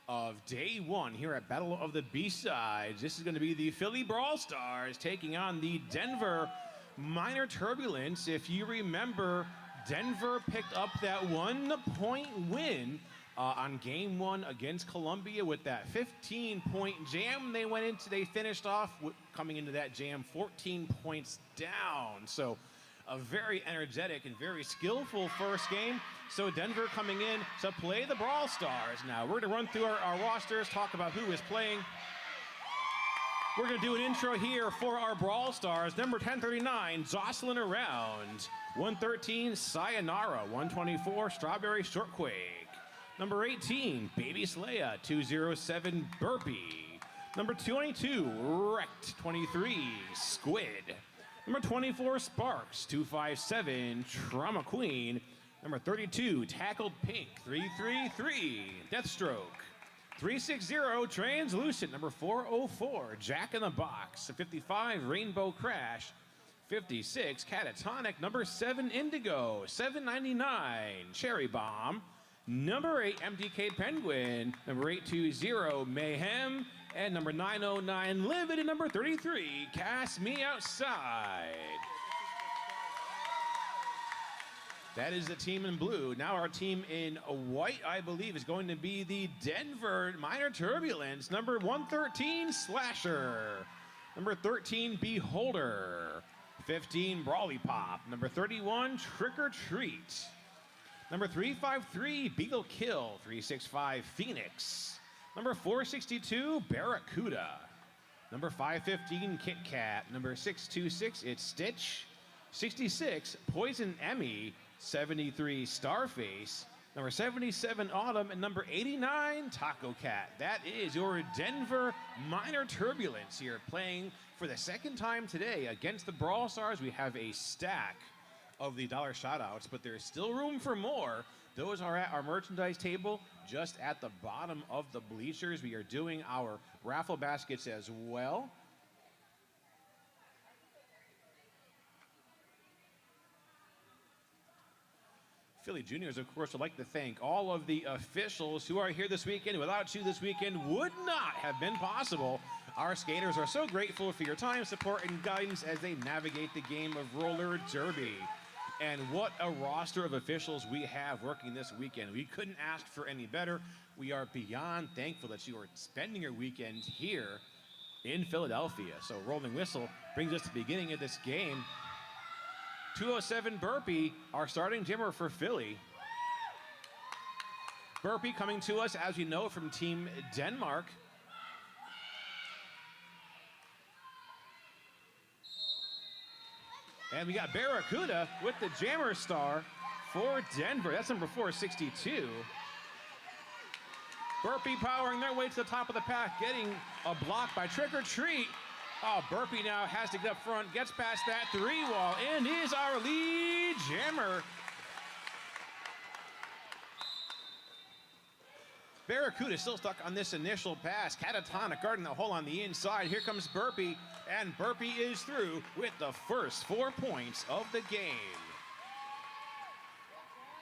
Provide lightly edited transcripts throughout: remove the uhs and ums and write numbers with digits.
of day one here at Battle of the B-Sides. This is going to be the Philly Brawl Stars taking on the Denver Minor Turbulence. If you remember, Denver picked up that 1-point win on game one against Columbia with that 15-point jam. They finished off coming into that jam 14 points down. So a very energetic and very skillful first game. So Denver coming in to play the Brawl Stars. Now we're going to run through our rosters, talk about who is playing. We're going to do an intro here for our Brawl Stars. Number 1039, Jocelyn Around. 113, Sayonara. 124, Strawberry Shortquake. Number 18, Baby Slaya. 207, Burpee. Number 22, Wrecked. 23, Squid. Number 24, Sparks. 257, Trauma Queen. Number 32, Tackled Pink. 333, Deathstroke. 360, Translucent. Number 404, Jack in the Box. 55, Rainbow Crash. 56, Catatonic. Number 7, Indigo. 799, Cherry Bomb. Number 8, MDK Penguin. Number 820, Mayhem. And number 909, Livid. And number 33, Cast Me Outside. That is the team in blue. Now our team in white, I believe, is going to be the Denver Minor Turbulence. Number 113, Slasher. Number 13, Beholder. 15, Brawly Pop. Number 31, Trick or Treat. Number 353, Beagle Kill. 365, Phoenix. Number 462, Barracuda. Number 515, Kit Kat. Number 626, It's Stitch. 66, Poison Emmy. 73, Starface. Number 77, Autumn. And number 89, Taco Cat. That is your Denver Minor Turbulence here playing for the second time today against the Brawl Stars. We have a stack of the dollar shoutouts, but there's still room for more. Those are at our merchandise table just at the bottom of the bleachers. We are doing our raffle baskets as well. Philly Juniors, of course, would like to thank all of the officials who are here this weekend. Without you, this weekend would not have been possible. Our skaters are so grateful for your time, support, and guidance as they navigate the game of roller derby. And what a roster of officials we have working this weekend. We couldn't ask for any better. We are beyond thankful that you are spending your weekend here in Philadelphia. So Rolling Whistle brings us to the beginning of this game. 207, Burpee, our starting jammer for Philly. Burpee coming to us, as we know, from Team Denmark. And we got Barracuda with the jammer star for Denver. That's number 462. Burpee powering their way to the top of the pack, getting a block by Trick or Treat. Oh, Burpee now has to get up front, gets past that three-wall, and is our lead jammer. Barracuda still stuck on this initial pass. Catatonic guarding the hole on the inside. Here comes Burpee, and Burpee is through with the first 4 points of the game.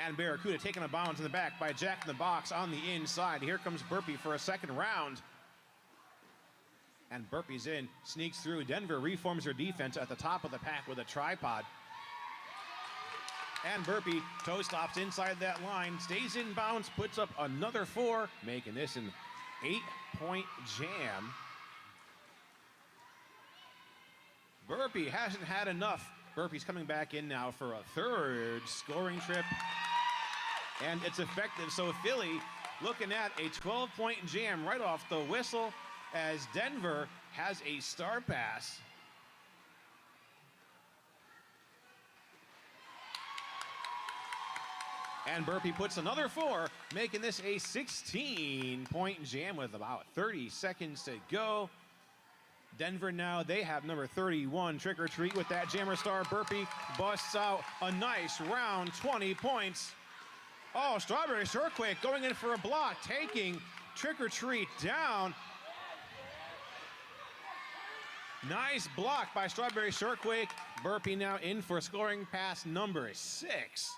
And Barracuda taking a bounce in the back by Jack in the Box on the inside. Here comes Burpee for a second round. And Burpee's in, sneaks through. Denver reforms their defense at the top of the pack with a tripod. And Burpee toe stops inside that line, stays in bounds, puts up another 4, making this an 8-point jam. Burpee hasn't had enough. Burpee's coming back in now for a third scoring trip. And it's effective. So Philly looking at a 12-point jam right off the whistle, as Denver has a star pass. And Burpee puts another 4, making this a 16-point jam with about 30 seconds to go. Denver now, they have number 31, Trick or Treat with that jammer star. Burpee busts out a nice round 20 points. Oh, Strawberry Shortquake going in for a block, taking Trick or Treat down. Nice block by Strawberry Shortquake. Burpee now in for scoring pass number 6.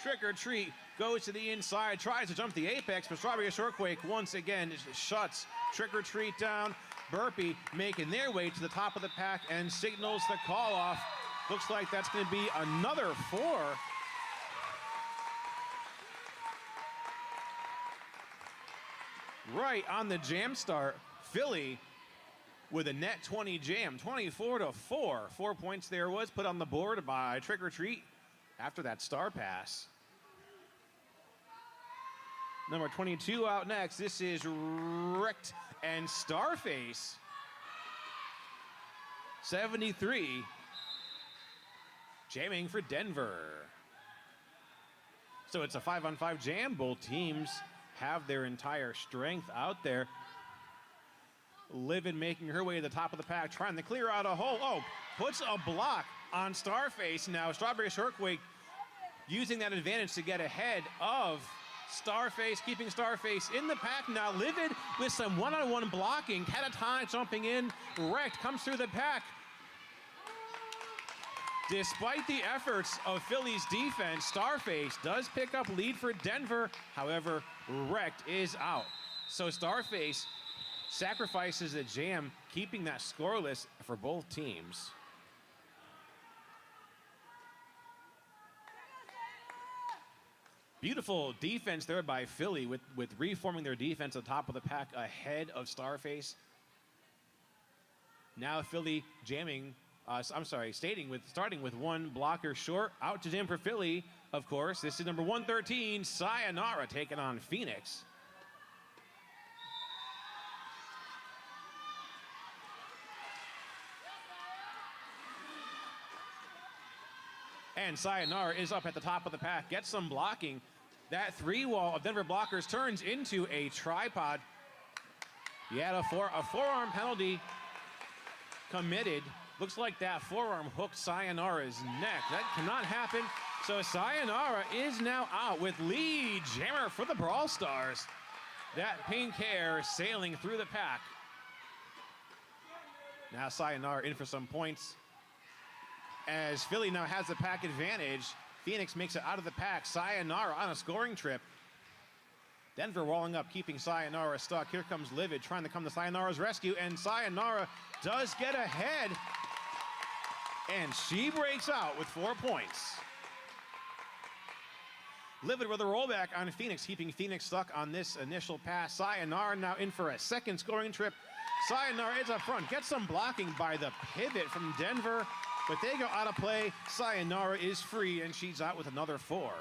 Trick or Treat goes to the inside, tries to jump the apex, but Strawberry Shortquake once again shuts Trick or Treat down. Burpee making their way to the top of the pack and signals the call off. Looks like that's going to be another 4. Right on the jam start, Philly with a net 20 jam, 24-4. 4 points there was put on the board by Trick or Treat after that star pass. Number 22 out next. This is Wrecked and Starface. 73. Jamming for Denver. So it's a 5-on-5 jam. Both teams have their entire strength out there. Livin making her way to the top of the pack, trying to clear out a hole. Oh, puts a block on Starface. Now Strawberry Shortquake using that advantage to get ahead of Starface, keeping Starface in the pack. Now Livid with some one-on-one blocking. Catatonic jumping in. Wrecked comes through the pack. Despite the efforts of Philly's defense, Starface does pick up lead for Denver. However, Wrecked is out. So Starface sacrifices the jam, keeping that scoreless for both teams. Beautiful defense there by Philly with reforming their defense at the top of the pack ahead of Starface. Now Philly jamming, starting with one blocker short. Out to jam for Philly, of course. This is number 113, Sayonara taking on Phoenix. And Sayonara is up at the top of the pack, gets some blocking. That 3-wall of Denver blockers turns into a tripod. He had a forearm penalty committed. Looks like that forearm hooked Sayonara's neck. That cannot happen. So Sayonara is now out with lead jammer for the Brawl Stars. That pink hair sailing through the pack. Now Sayonara in for some points. As Philly now has the pack advantage, Phoenix makes it out of the pack. Sayonara on a scoring trip. Denver walling up, keeping Sayonara stuck. Here comes Livid trying to come to Sayonara's rescue, and Sayonara does get ahead. And she breaks out with 4 points. Livid with a rollback on Phoenix, keeping Phoenix stuck on this initial pass. Sayonara now in for a second scoring trip. Sayonara is up front, gets some blocking by the pivot from Denver, but they go out of play. Sayonara is free, and she's out with another 4.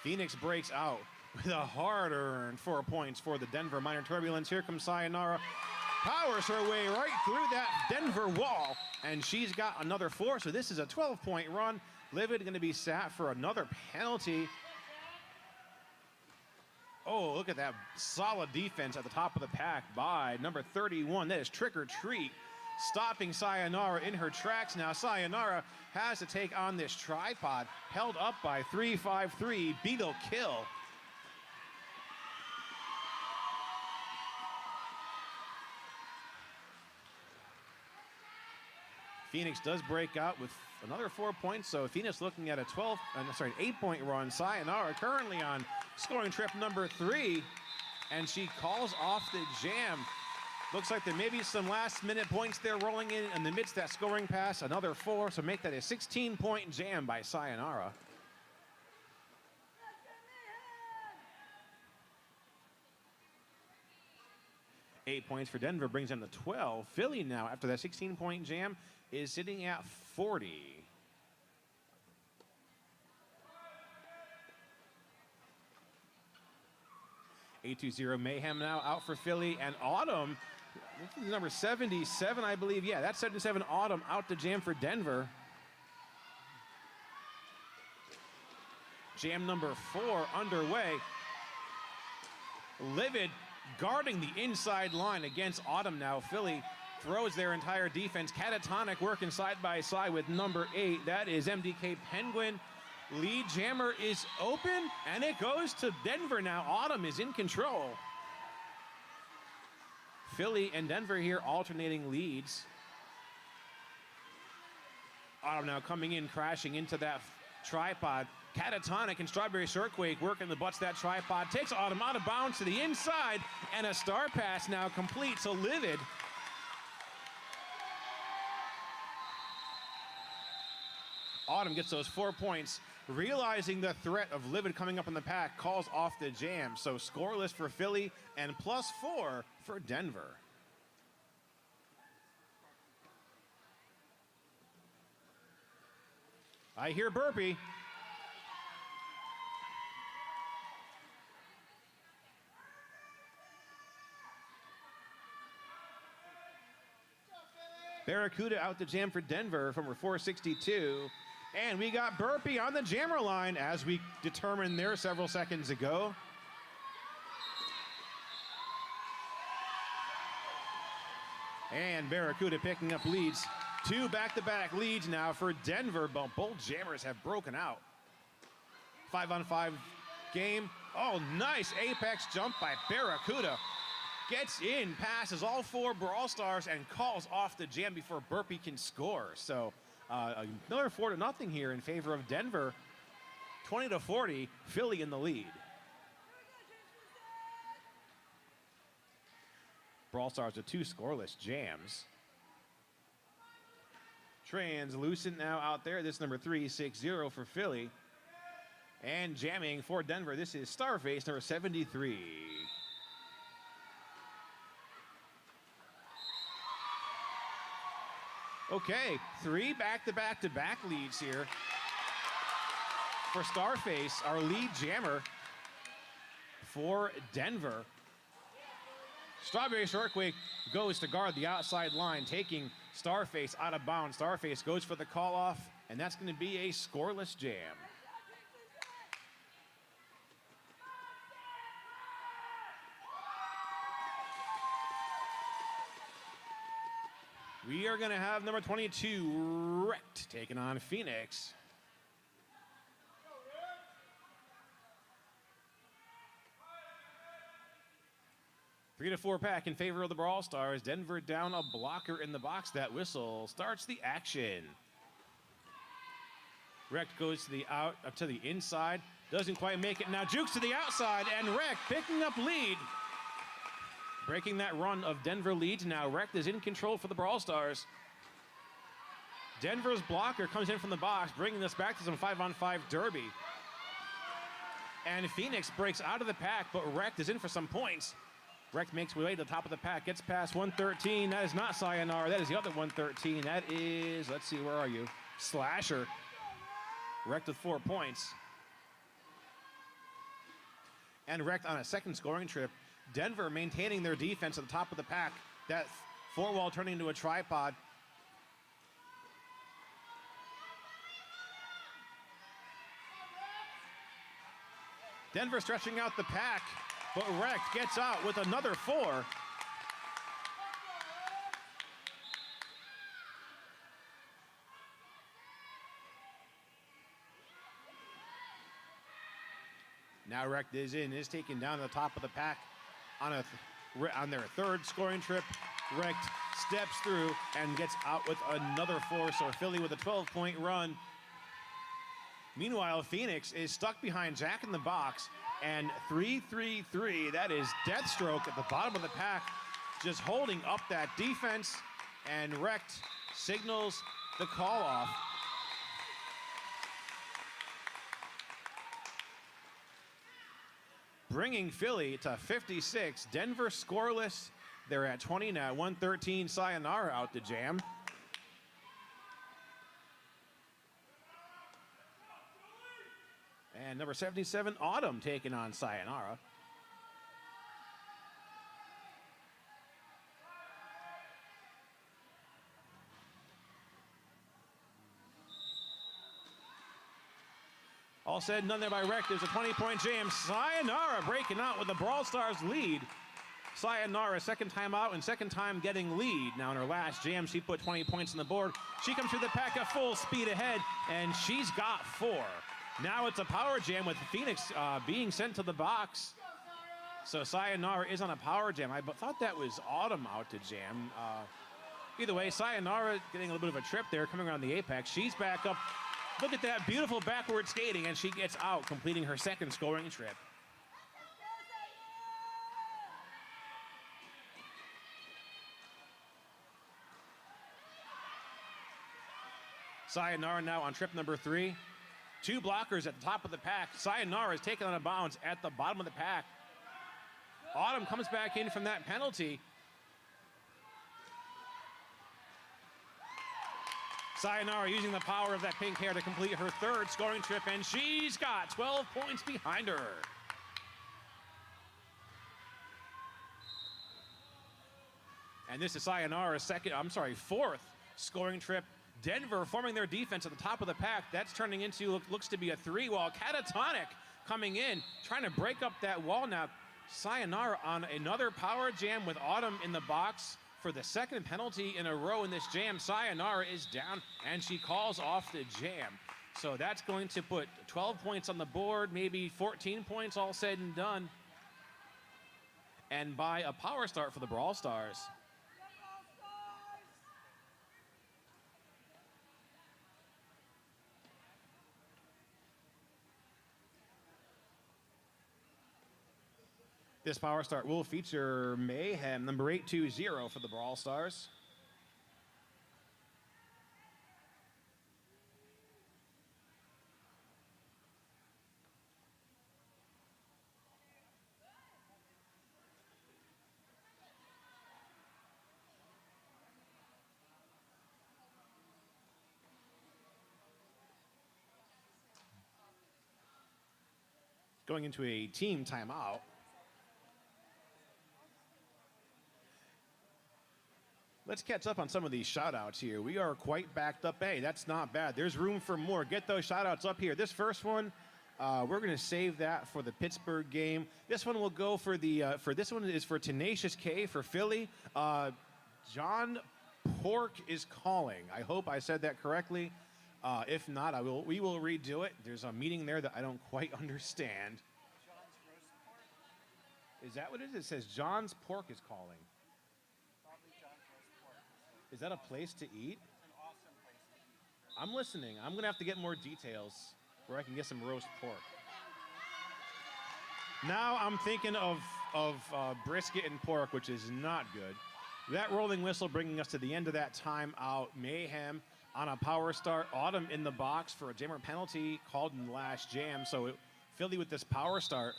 Phoenix breaks out with a hard-earned 4 points for the Denver Minor Turbulence. Here comes Sayonara. Powers her way right through that Denver wall, and she's got another 4, so this is a 12-point run. Livid going to be sat for another penalty. Oh, look at that solid defense at the top of the pack by number 31. That is Trick or Treat, stopping Sayonara in her tracks. Now Sayonara has to take on this tripod, held up by 353 Beetle Kill. Phoenix does break out with another 4 points, so Phoenix looking at a 8-point run. Sayonara currently on scoring trip number 3, and she calls off the jam. Looks like there may be some last-minute points there rolling in the midst of that scoring pass. Another 4, so make that a 16-point jam by Sayonara. Eight points for Denver brings them to 12. Philly now, after that 16-point jam, is sitting at 40. A20 Mayhem now out for Philly, and Autumn, number 77, I believe. Yeah, that's 77 Autumn out to jam for Denver. Jam number 4 underway. Livid guarding the inside line against Autumn now. Philly throws their entire defense. Catatonic working side by side with number 8. That is MDK Penguin. Lead jammer is open, and it goes to Denver now. Autumn is in control. Philly and Denver here alternating leads. Autumn now coming in, crashing into that tripod. Catatonic and Strawberry Shortquake working the butts that tripod. Takes Autumn out of bounds to the inside, and a star pass now complete. So Livid Autumn gets those 4 points. Realizing the threat of Livid coming up in the pack, calls off the jam. So scoreless for Philly and +4 for Denver. I hear burpee. Barracuda out the jam for Denver from 462. And we got burpee on the jammer line, as we determined there several seconds ago. And Barracuda picking up leads. 2 back-to-back leads now for Denver, but both jammers have broken out. 5-on-5 game. Oh, nice apex jump by Barracuda. Gets in, passes all 4 Brawl Stars, and calls off the jam before burpee can score. So another 4-0 here in favor of Denver. 20-40, Philly in the lead. Brawl Stars with 2 scoreless jams. Translucent now out there. This number 360 for Philly. And jamming for Denver, this is Starface number 73. Okay, 3 back-to-back-to-back leads here for Starface, our lead jammer for Denver. Strawberry Shortquake goes to guard the outside line, taking Starface out of bounds. Starface goes for the call-off, and that's going to be a scoreless jam. We are going to have number 22, Wrecked, taking on Phoenix. Three to 4 pack in favor of the Brawl Stars. Denver down a blocker in the box. That whistle starts the action. Wrecked goes to the up to the inside. Doesn't quite make it. Now jukes to the outside, and Wrecked picking up lead. Breaking that run of Denver leads now. Wrecked is in control for the Brawl Stars. Denver's blocker comes in from the box, bringing us back to some 5-on-5 derby. And Phoenix breaks out of the pack, but Wrecked is in for some points. Wrecked makes way to the top of the pack, gets past 113. That is not Sayonara, that is the other 113. That is, let's see, where are you? Slasher. Wrecked with 4 points. And Wrecked on a second scoring trip. Denver maintaining their defense at the top of the pack. That 4-wall turning into a tripod. Denver stretching out the pack, but Wrecked gets out with another 4. Now Wrecked is taken down to the top of the pack on their third scoring trip. Wrecked steps through and gets out with another 4, so Philly with a 12-point run. Meanwhile, Phoenix is stuck behind Jack in the Box, and 3-3-3, that is Deathstroke at the bottom of the pack, just holding up that defense, and Wrecked signals the call-off. Bringing Philly to 56. Denver scoreless. They're at 20 now. 113 Sayonara out to jam. And number 77 Autumn taking on Sayonara. All said and done there by Wrecked. There's a 20-point jam. Sayonara breaking out with the Brawl Stars lead. Sayonara, second time out and second time getting lead. Now in her last jam, she put 20 points on the board. She comes through the pack at full speed ahead, and she's got 4. Now it's a power jam with Phoenix being sent to the box. So Sayonara is on a power jam. I thought that was Autumn out to jam. Either way, Sayonara getting a little bit of a trip there, coming around the apex. She's back up Look at that beautiful backward skating, and she gets out, completing her second scoring trip. Sayonara now on trip number 3. 2 blockers at the top of the pack. Sayonara is taken on a bounce at the bottom of the pack. Autumn comes back in from that penalty. Sayonara using the power of that pink hair to complete her third scoring trip, and she's got 12 points behind her. And this is Sayonara's fourth scoring trip. Denver forming their defense at the top of the pack. That's turning into, looks to be a 3, while Catatonic coming in, trying to break up that wall now. Sayonara on another power jam with Autumn in the box for the second penalty in a row in this jam. Sayonara is down, and she calls off the jam. So that's going to put 12 points on the board, maybe 14 points all said and done. And by a power start for the Brawl Stars. This power start will feature Mayhem, number 820 for the Brawl Stars. Going into a team timeout. Let's catch up on some of these shout-outs here. We are quite backed up. Hey, that's not bad. There's room for more. Get those shout-outs up here. This first one, we're going to save that for the Pittsburgh game. This one will go for the, this one is for Tenacious K for Philly. John Pork is calling. I hope I said that correctly. If not, we will redo it. There's a meaning there that I don't quite understand. John's roast pork? Is that what it is? It says John's Pork is calling. Is that a place to eat? It's an awesome place to eat. I'm listening. I'm going to have to get more details where I can get some roast pork. Now I'm thinking of brisket and pork, which is not good. That rolling whistle bringing us to the end of that timeout. Mayhem on a power start. Autumn in the box for a jammer penalty called in the last jam. So Philly with this power start.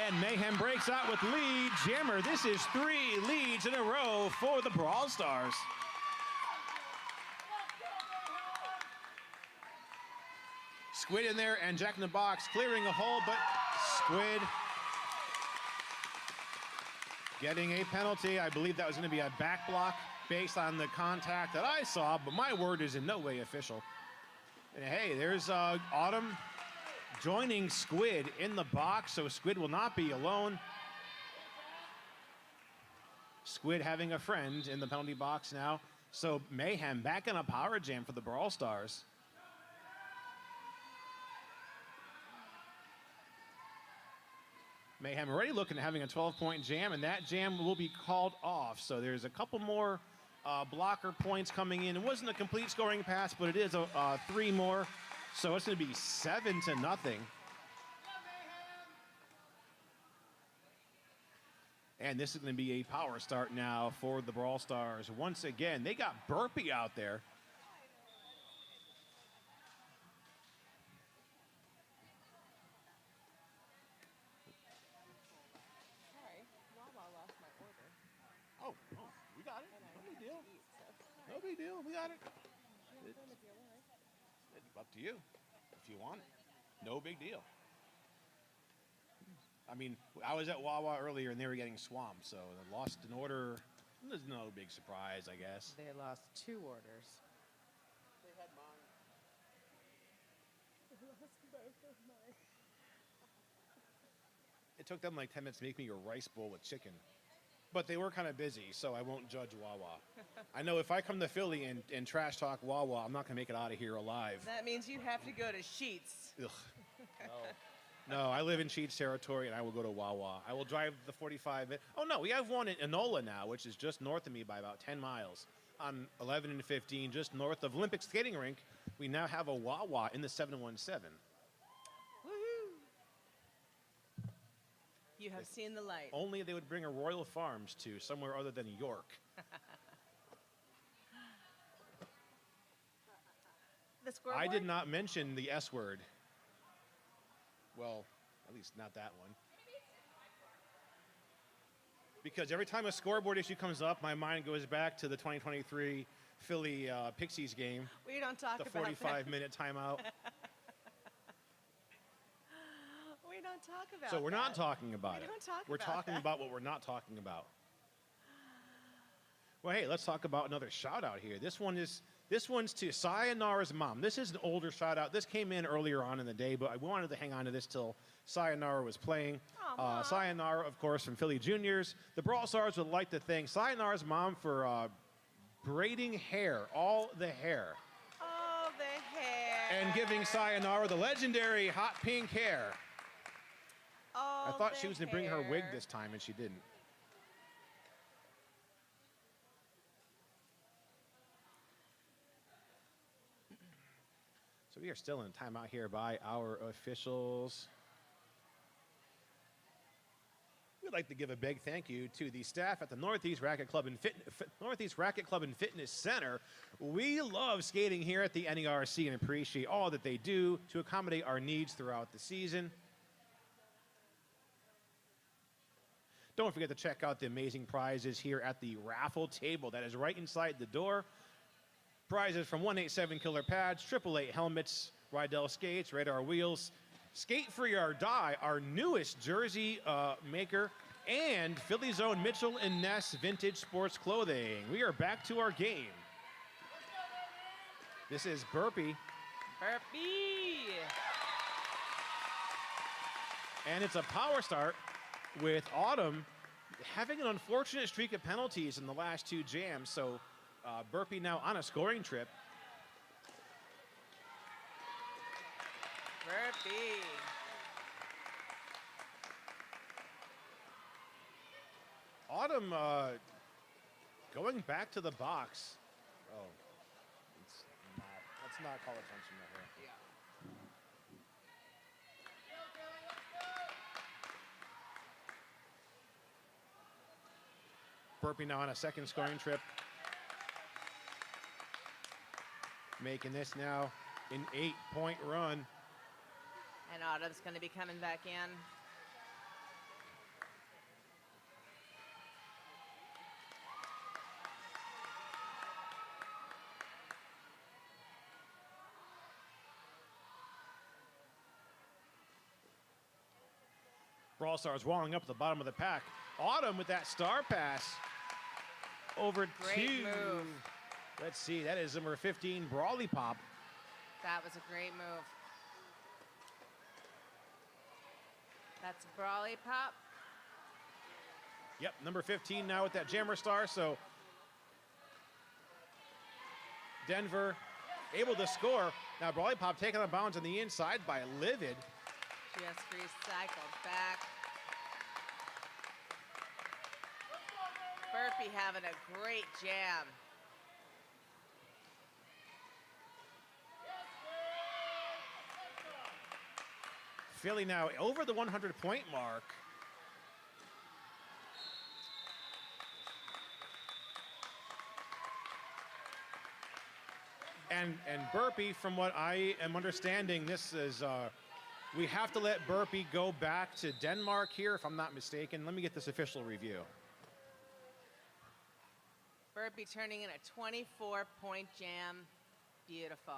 And Mayhem breaks out with lead. Jammer, this is 3 leads in a row for the Brawl Stars. Squid in there and Jack in the Box clearing a hole, but Squid getting a penalty. I believe that was going to be a back block based on the contact that I saw, but my word is in no way official. And hey, there's Autumn joining Squid in the box, so Squid will not be alone. Squid having a friend in the penalty box now. So Mayhem back in a power jam for the Brawl Stars. Mayhem already looking at having a 12-point jam, and that jam will be called off. So there's a couple more blocker points coming in. It wasn't a complete scoring pass, but it is 3 more. So it's going to be 7-0. And this is going to be a power start now for the Brawl Stars. Once again, they got Burpee out there. Sorry, Wawa lost my order. Oh, we got it. And I No big have deal. to eat, so. No big deal. We got it. If you want. It's up to you if you want it. No big deal. I mean, I was at Wawa earlier and they were getting swamped, so they lost an order. There's no big surprise, I guess. They lost 2 orders. They had mine. It took them like 10 minutes to make me a rice bowl with chicken. But they were kind of busy, so I won't judge Wawa. I know if I come to Philly and trash talk Wawa, I'm not going to make it out of here alive. That means you have to go to Sheets. Ugh. No, I live in Cheats territory, and I will go to Wawa. I will drive the 45-minute. Oh, no, we have one in Enola now, which is just north of me by about 10 miles. On 11 and 15, just north of Olympic Skating Rink, we now have a Wawa in the 717. Woohoo! You have seen the light. Only they would bring a Royal Farms to somewhere other than York. The scoreboard? I did not mention the S word. Well, at least not that one. Because every time a scoreboard issue comes up, my mind goes back to the 2023 Philly Pixies game. We don't talk The about that. 45-minute timeout. We don't talk about So we're not that. talking about We it. don't talk We're about talking that. about what we're not talking about. Well, hey, let's talk about another shout out here. This one's to Sayonara's mom. This is an older shout out. This came in earlier on in the day, but I wanted to hang on to this till Sayonara was playing. Aw, Mom. Sayonara, of course, from Philly Juniors. The Brawl Stars would like to thank Sayonara's mom for braiding hair, all the hair, Oh, the hair. and giving Sayonara the legendary hot pink hair. Oh, I thought the she was going to bring her wig hair. this time, and she didn't. So we are still in timeout here by our officials. We'd like to give a big thank you to the staff at the Northeast Racket Club and Fitness Center. We love skating here at the NERC and appreciate all that they do to accommodate our needs throughout the season. Don't forget to check out the amazing prizes here at the raffle table that is right inside the door. Prizes from 187 killer pads, 888 helmets, Rydell skates, radar wheels, Skate Free or Die, our newest jersey maker, and Philly's own Mitchell and Ness vintage sports clothing. We are back to our game. This is Burpee, Burpee. and it's a power start with Autumn having an unfortunate streak of penalties in the last two jams. So Burpee now on a scoring trip. Burpee. Autumn going back to the box. Oh, let's not call attention to her. Burpee now on a second scoring trip. Making this now an 8-point run. And Autumn's going to be coming back in. Brawl Stars walling up at the bottom of the pack. Autumn with that star pass over Great to, move. let's see, that is number 15, Brawly Pop. That was a great move. That's Brawly Pop. Yep, number 15 now with that jammer star. So Denver able to score. Now Brawly Pop taken on bounds on the inside by Livid. Just recycled back. Burpee having a great jam. Philly now over the 100-point mark. And Burpee, from what I am understanding, this is, we have to let Burpee go back to Denmark here, if I'm not mistaken. Let me get this official review. Burpee turning in a 24-point jam. Beautiful.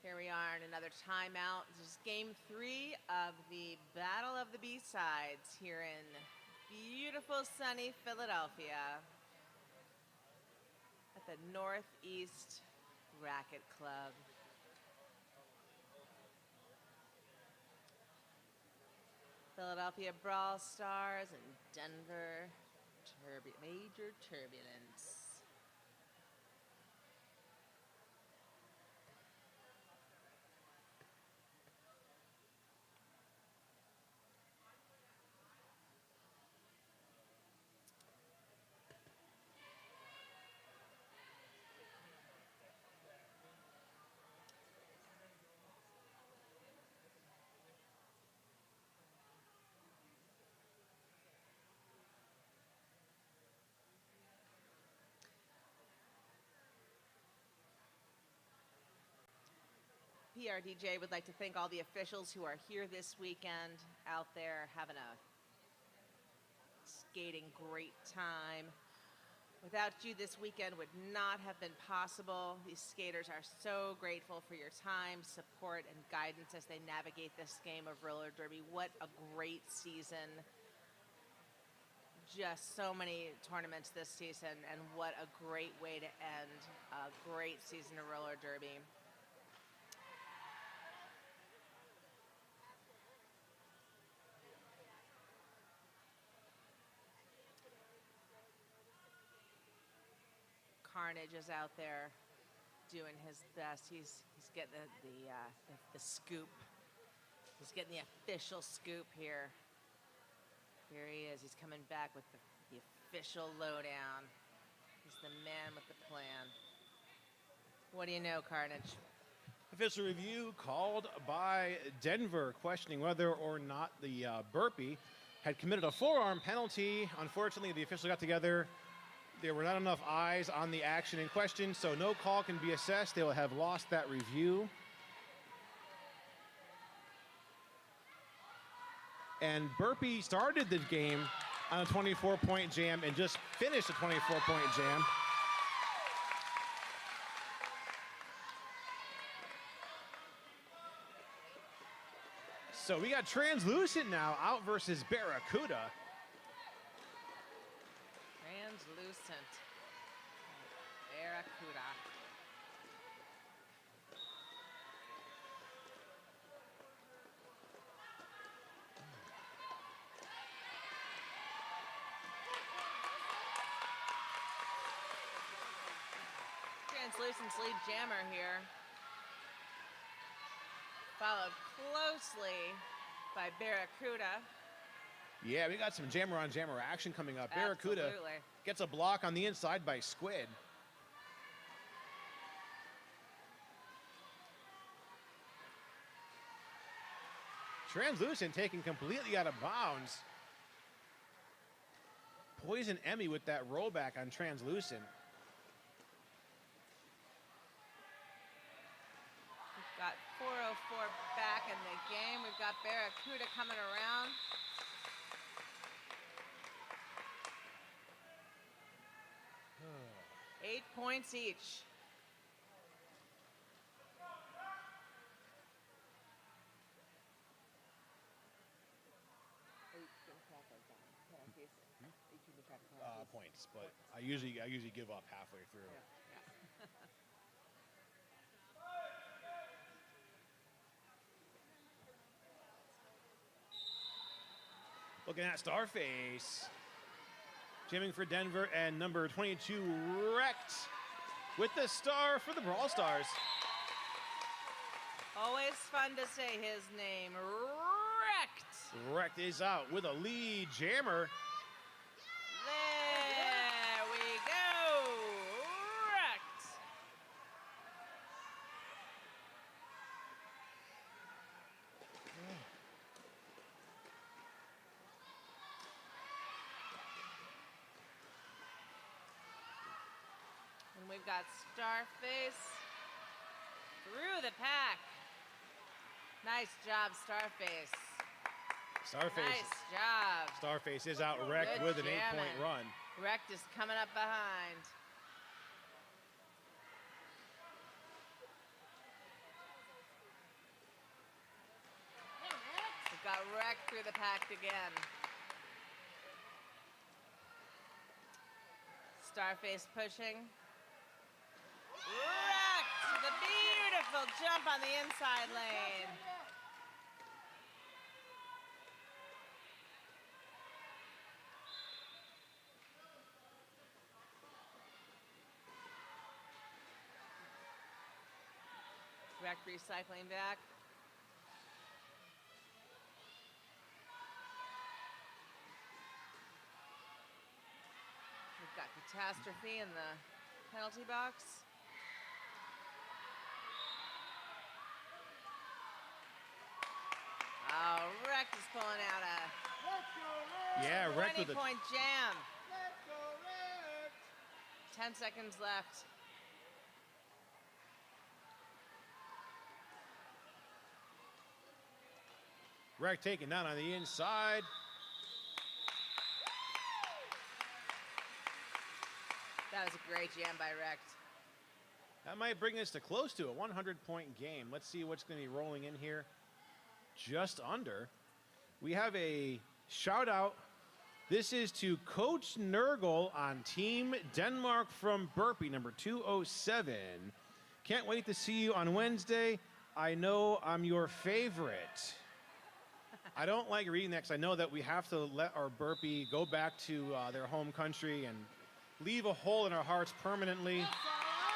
Here we are in another timeout. This is game 3 of the Battle of the B-Sides here in beautiful sunny Philadelphia at the Northeast Racket Club. Philadelphia Brawl Stars and Denver Major Turbulence. PRDJ would like to thank all the officials who are here this weekend, out there having a skating great time. Without you, this weekend would not have been possible. These skaters are so grateful for your time, support, and guidance as they navigate this game of roller derby. What a great season. Just so many tournaments this season, and what a great way to end a great season of roller derby. Carnage is out there doing his best. He's getting the scoop. He's getting the official scoop here. Here he is. He's coming back with the official lowdown. He's the man with the plan. What do you know, Carnage? Official review called by Denver, questioning whether or not the burpee had committed a forearm penalty. Unfortunately, the officials got together. There were not enough eyes on the action in question, so no call can be assessed. They will have lost that review. And burpee started the game on a 24-point jam and just finished a 24-point jam. So we got Translucent now out versus Barracuda. Translucent. Barracuda. Translucent's lead jammer here, followed closely by Barracuda. Yeah, we got some jammer-on-jammer action coming up. Barracuda Absolutely. gets a block on the inside by Squid. Translucent taken completely out of bounds. Poison Emmy with that rollback on Translucent. We've got 4:04 back in the game. We've got Barracuda coming around. Eight points each. Points, but I usually give up halfway through. Looking at Starface. Jamming for Denver, and number 22, Wrecked, with the star for the Brawl Stars. Always fun to say his name. Wrecked. Wrecked is out with a lead jammer. There we go. Wrecked. And we've got Starface through the pack. Nice job, Starface. Starface. Nice job. Starface is out Wrecked Good with an jamming. 8-point run. Wrecked is coming up behind. We've got Wrecked through the pack again. Starface pushing. Wrecked! The beautiful jump on the inside lane. Wrecked recycling back. We've got Catastrophe in the penalty box. Oh, Wrecked is pulling out a Yeah, Wrecked with a 20-point jam. 10 seconds left. Rec taken down on the inside. That was a great jam by Rex. That might bring us to close to a 100-point game. Let's see what's going to be rolling in here. Just under. We have a shout out. This is to Coach Nurgle on Team Denmark from Burpee, number 207. Can't wait to see you on Wednesday. I know I'm your favorite. I don't like reading that because I know that we have to let our Burpee go back to their home country and leave a hole in our hearts permanently.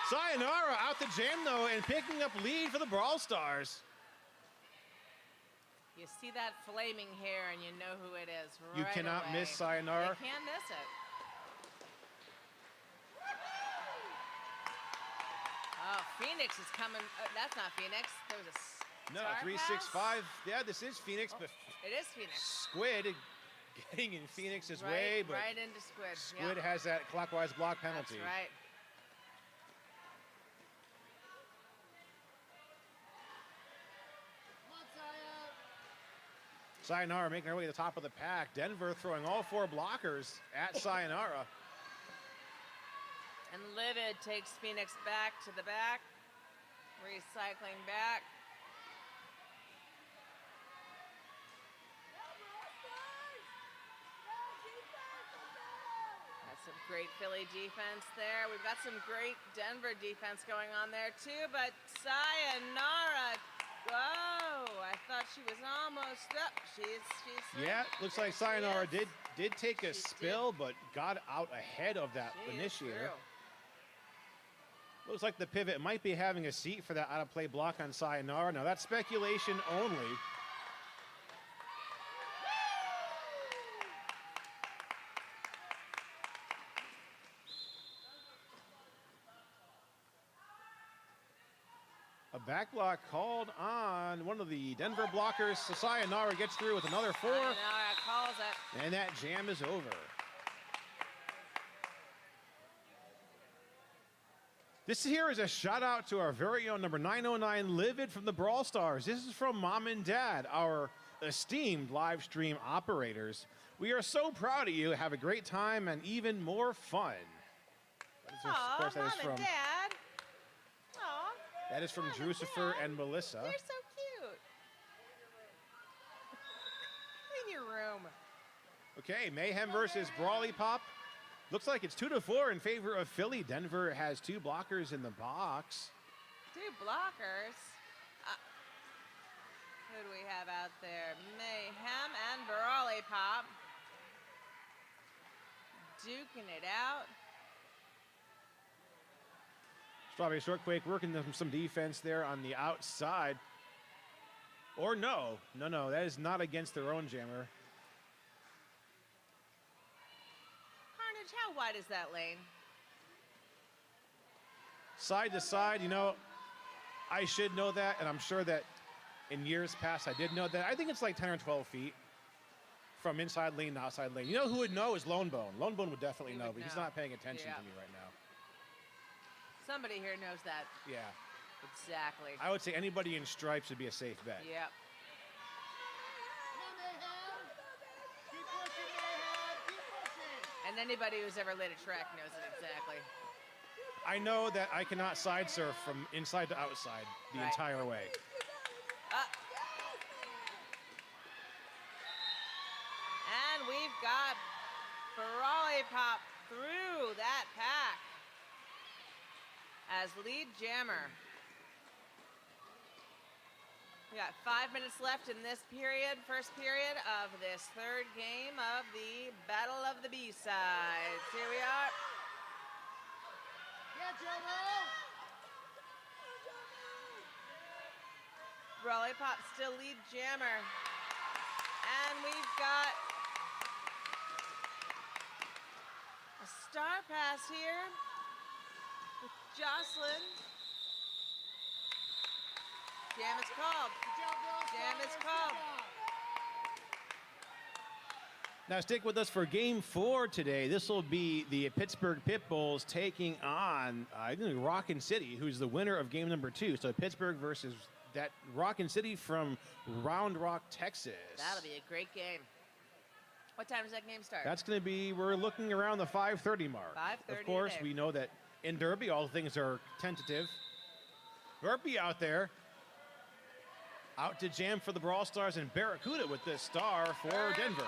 Sayonara out the jam, though, and picking up lead for the Brawl Stars. You see that flaming hair and you know who it is right You cannot away. miss Sayonara. You can't miss it. Oh, Phoenix is coming. That's not Phoenix. There was a No, star 365. Yeah, this is Phoenix, pass? but Oh, it is Phoenix. Squid getting in Phoenix's Right, way, but right into Squid. Squid Yep. has that clockwise block penalty. That's right. Sayonara making her way to the top of the pack. Denver throwing all 4 blockers at Sayonara. And Livid takes Phoenix back to the back. Recycling back. That's some great Philly defense there. We've got some great Denver defense going on there too, but Sayonara. Whoa, I thought she was almost up. She's Yeah, looks like Sayonara did take a She spill, but got out ahead of that She is initiator. through. Looks like the pivot might be having a seat for that out-of-play block on Sayonara. Now, that's speculation only. A back block called on one of the Denver blockers. So Sayonara gets through with another 4, Sayonara calls it. and that jam is over. This here is a shout out to our very own number 909 Livid from the Brawl Stars. This is from Mom and Dad, our esteemed live stream operators. We are so proud of you. Have a great time and even more fun. That is, Aw, of course, that Mom is from and Dad. Aw, that is from Mom and Drucifer Dad. and Melissa. They're so cute. In your room. Okay, Mayhem versus Brawly Pop. Looks like it's 2-4 in favor of Philly. Denver has 2 blockers in the box. 2 blockers. Who do we have out there? Mayhem and Brawly Pop. Duking it out. Strawberry Shortquake working some defense there on the outside. Or no, that is not against their own jammer. Carnage, how wide is that lane? Side to side, you know, I should know that, and I'm sure that in years past I did know that. I think it's like 10 or 12 feet from inside lane to outside lane. You know who would know is Lone Bone. Lone Bone would definitely He know, would but he's know. not paying attention Yeah. to me right now. Somebody here knows that Yeah, exactly. I would say anybody in stripes would be a safe bet. Yep. And anybody who's ever lit a track knows it exactly. I know that I cannot side surf from inside to outside the Right. entire way. And we've got Brawly Pop through that pack as lead jammer. We got 5 minutes left in this period, first period of this 3rd game of the Battle of the B-Sides. Here we are. Brawly Pop still lead jammer. And we've got a star pass here with Jocelyn. Jam is called. Jam is called. Now stick with us for game 4 today. This will be the Pittsburgh Pitbulls taking on Rockin' City, who's the winner of game number 2. So Pittsburgh versus that Rockin' City from Round Rock, Texas. That'll be a great game. What time does that game start? That's going to be, we're looking around the 5:30 mark. 5:30 Of course, today. we know that in Derby, all things are tentative. Burpee out there. Out to jam for the Brawl Stars, and Barracuda with the star for Denver.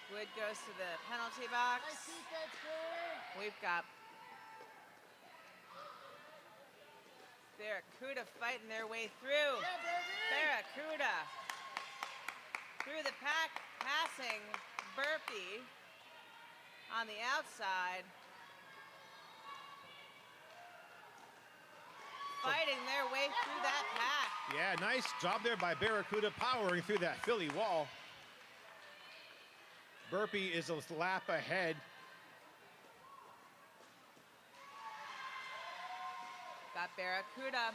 Squid goes to the penalty box. We've got Barracuda fighting their way through. Barracuda through the pack, passing Burpee on the outside. Fighting their way through that pack. Yeah, nice job there by Barracuda powering through that Philly wall. Burpee is a lap ahead. Got Barracuda.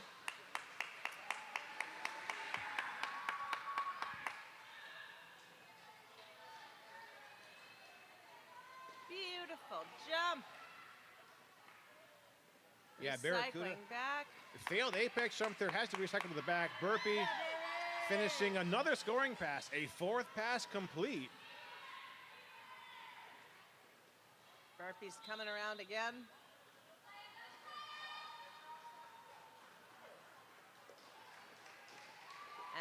Beautiful jump. Yeah, Barracuda. Recycling back. Failed apex jump there, has to recycle to the back. Burpee finishing another scoring pass, a fourth pass complete. Burpee's coming around again.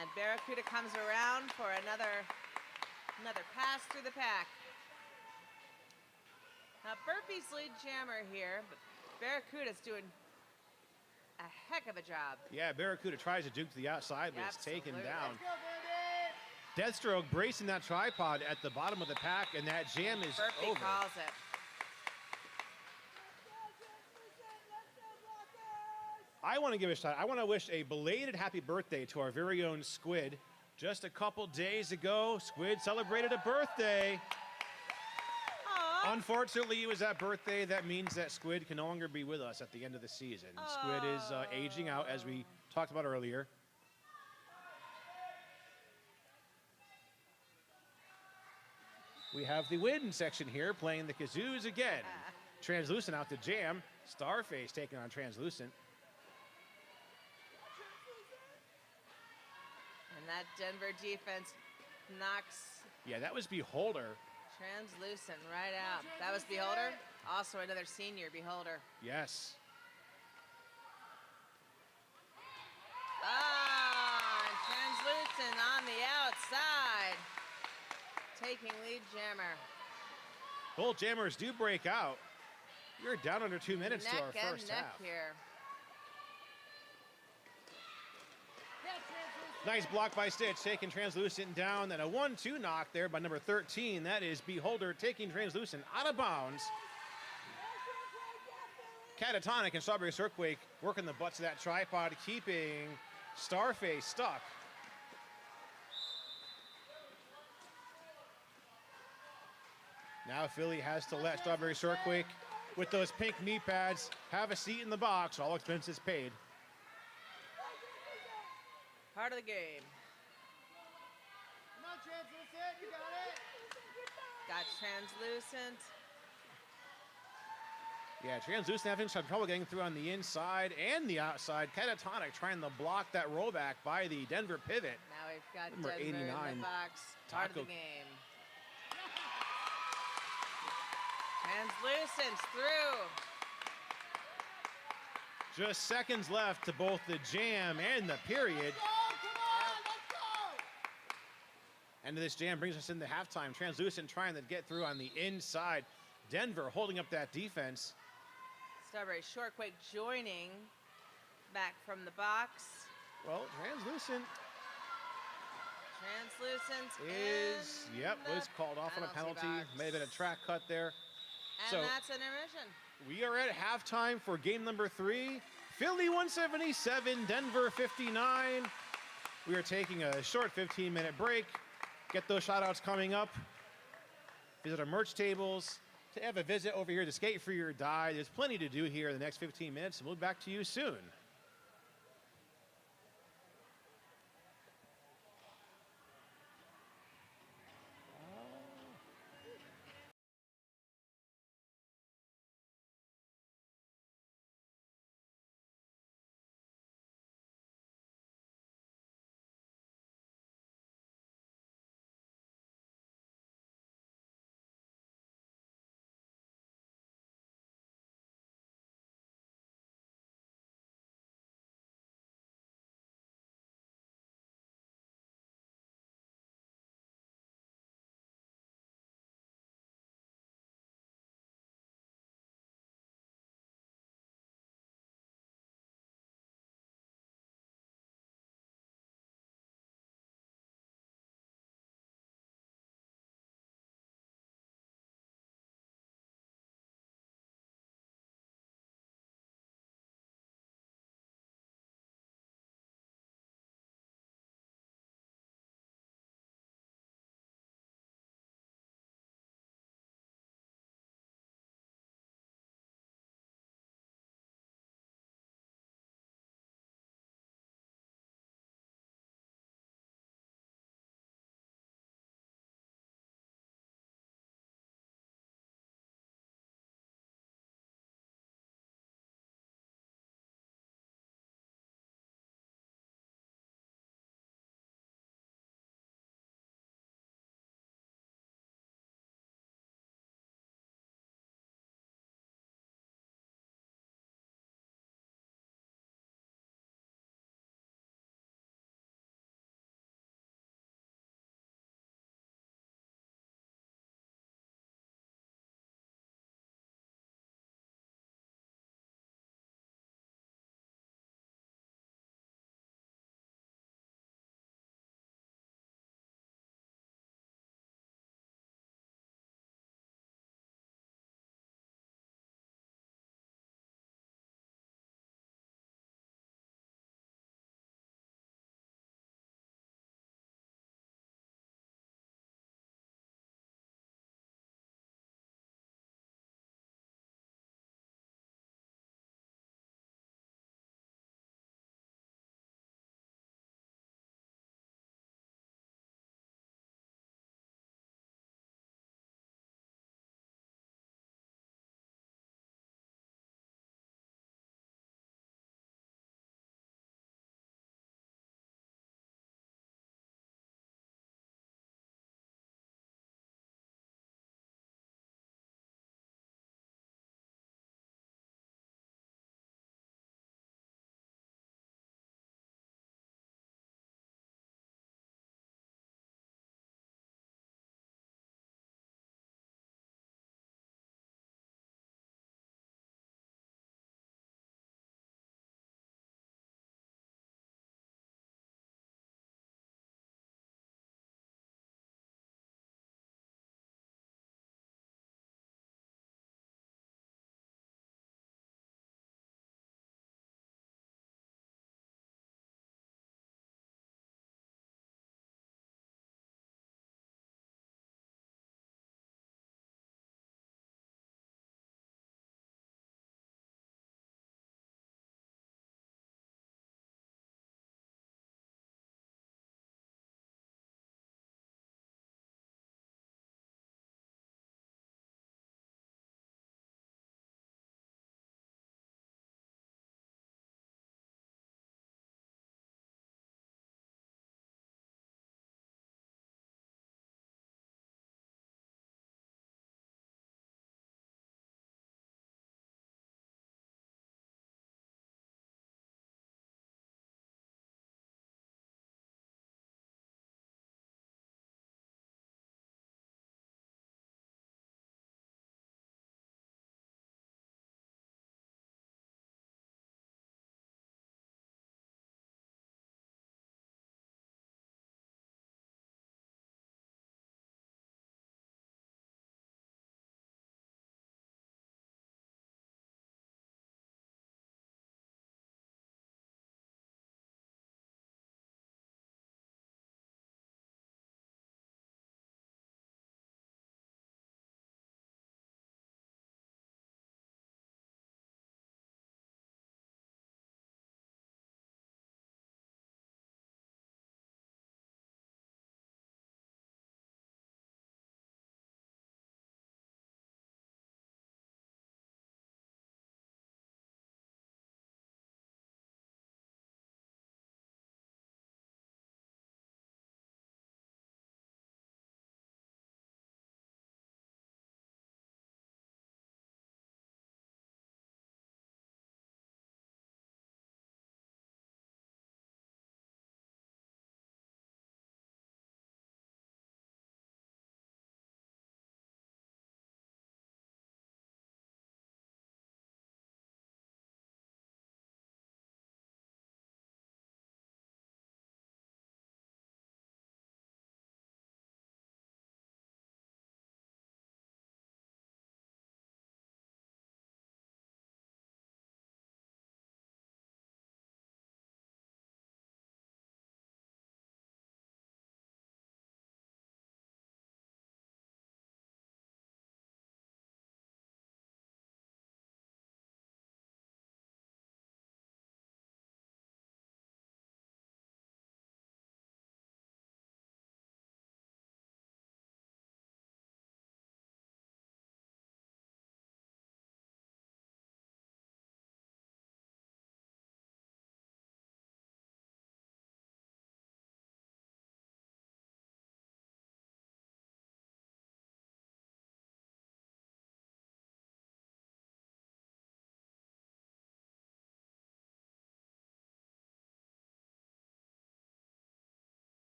And Barracuda comes around for another pass through the pack. Now Burpee's lead jammer here, but Barracuda's doing a heck of a job. Yeah, Barracuda tries to juke to the outside, but it's taken Absolutely. down. Deathstroke bracing that tripod at the bottom of the pack, and that jam is Burpee over. calls it. I want to give a shout. I want to wish a belated happy birthday to our very own Squid. Just a couple days ago, Squid celebrated a birthday. Aw. Unfortunately, it was that birthday that means that Squid can no longer be with us at the end of the season. Squid is aging out, as we talked about earlier. We have the win section here playing the kazoos again. Translucent out to jam. Starface taking on Translucent. And that Denver defense knocks Yeah, that was Beholder. Translucent right out. That was Beholder. Also another senior Beholder. Yes. And Translucent on the outside. Taking lead jammer. Both jammers do break out. You're down under 2 minutes to our Neck and first neck half. here. Nice block by Stitch, taking Translucent down. And a 1-2 knock there by number 13. That is Beholder taking Translucent out of bounds. Catatonic and Strawberry Surfquake working the butts of that tripod, keeping Starface stuck. Now Philly has to let Strawberry Surfquake, with those pink knee pads, have a seat in the box, all expenses paid. Part of the game. Come on, Translucent, you got it. Got Translucent. Yeah, Translucent having some trouble getting through on the inside and the outside. Catatonic trying to block that rollback by the Denver pivot. Now we've got Number Denver in 89, the box. Part of the Taco. game. Translucent through. Just seconds left to both the jam and the period. End of this jam brings us into halftime. Translucent trying to get through on the inside. Denver holding up that defense. Strawberry Shortquake joining back from the box. Well, Translucent Translucent was called off on a penalty. May have been a track cut there. And So- that's intermission. We are at halftime for game number 3. Philly 177, Denver 59. We are taking a short 15-minute break. Get those shout-outs coming up. Visit our merch tables. To have a visit over here to Skate Free or Die. There's plenty to do here in the next 15 minutes, and we'll be back to you soon.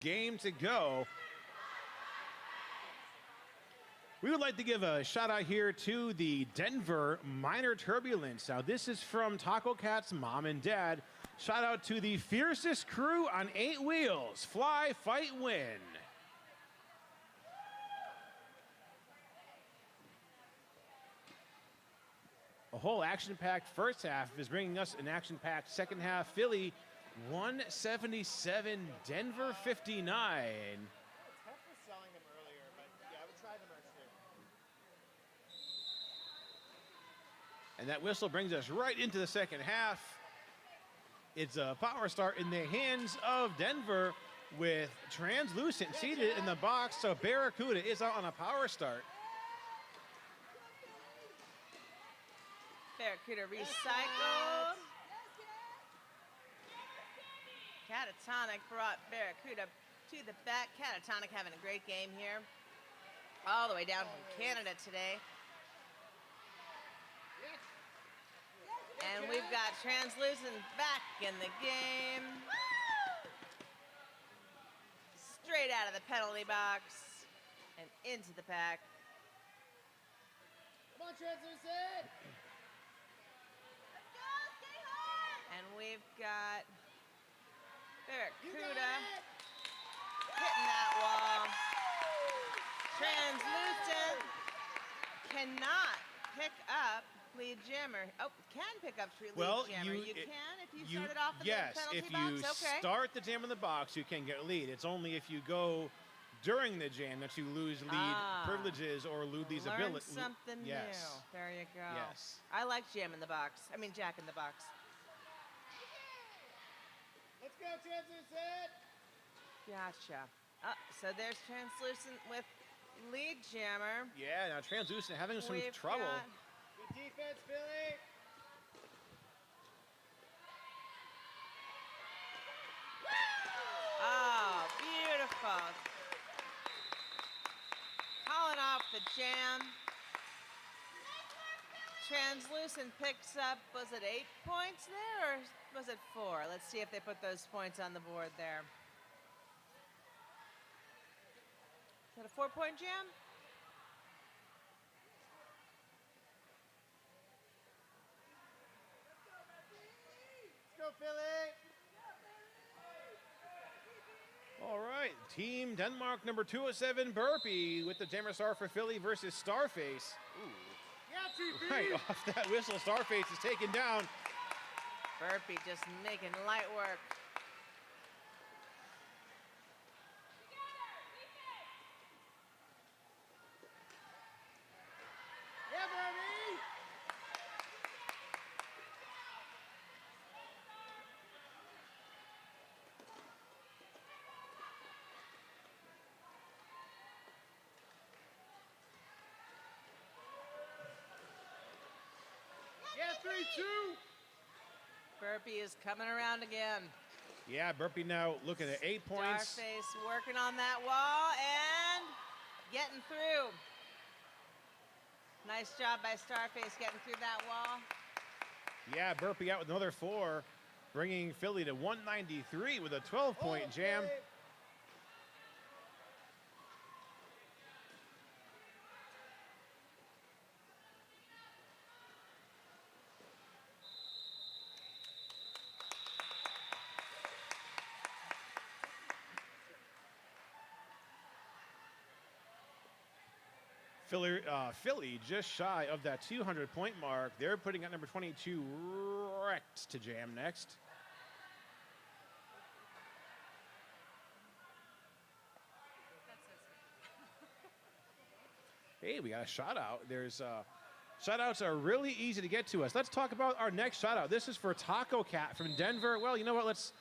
game to go. We would like to give a shout out here to the Denver Minor Turbulence. Now, this is from Taco Cat's mom and dad. Shout out to the fiercest crew on 8 wheels. Fly, fight, win. A whole action-packed first half is bringing us an action-packed second half. Philly 177, Denver 59. Tough was selling them earlier, but yeah, I would try them next year. And that whistle brings us right into the second half. It's a power start in the hands of Denver with Translucent seated in the box. So Barracuda is out on a power start. Barracuda recycled. Catatonic brought Barracuda to the back. Catatonic having a great game here. All the way down from Canada today. And we've got Translucent back in the game. Straight out of the penalty box and into the pack. Come on, Translucent! And we've got You got Barracuda it! hitting that wall. Translucent cannot pick up lead jammer. Oh, can pick up lead jammer. You can if you started off in yes, the penalty if box. you Okay. start the jam in the box, you can get lead. It's only if you go during the jam that you lose lead privileges or lose these Learned abilities. something Yes. new. There you go. Yes. I like jam in the box. I mean jack in the box. Let's go, Translucent! Gotcha. So there's Translucent with lead jammer. Yeah, now Translucent having some We've trouble. got Good defense, Billy! Oh, beautiful. Calling off the jam. Translucent picks up, was it 8 points there or was it 4? Let's see if they put those points on the board there. Is that a 4-point jam? Let's go, Philly! All right, Team Denmark number 207, Burpee with the jammer star for Philly versus Starface. Ooh. Yeah, TP! Right off that whistle, Starface is taken down. Burpee just making light work. Yeah, Bernie! Yeah, 3-2! Burpee is coming around again. Yeah, Burpee now looking at 8 points. Starface working on that wall and getting through. Nice job by Starface getting through that wall. Yeah, Burpee out with another 4, bringing Philly to 193 with a 12-point jam. Philly. Philly just shy of that 200-point mark. They're putting at number 22, Rex, to jam next. Hey, we got a shout out. There's shout outs are really easy to get to us. Let's talk about our next shout out. This is for Taco Cat from Denver. Well, you know what? Let's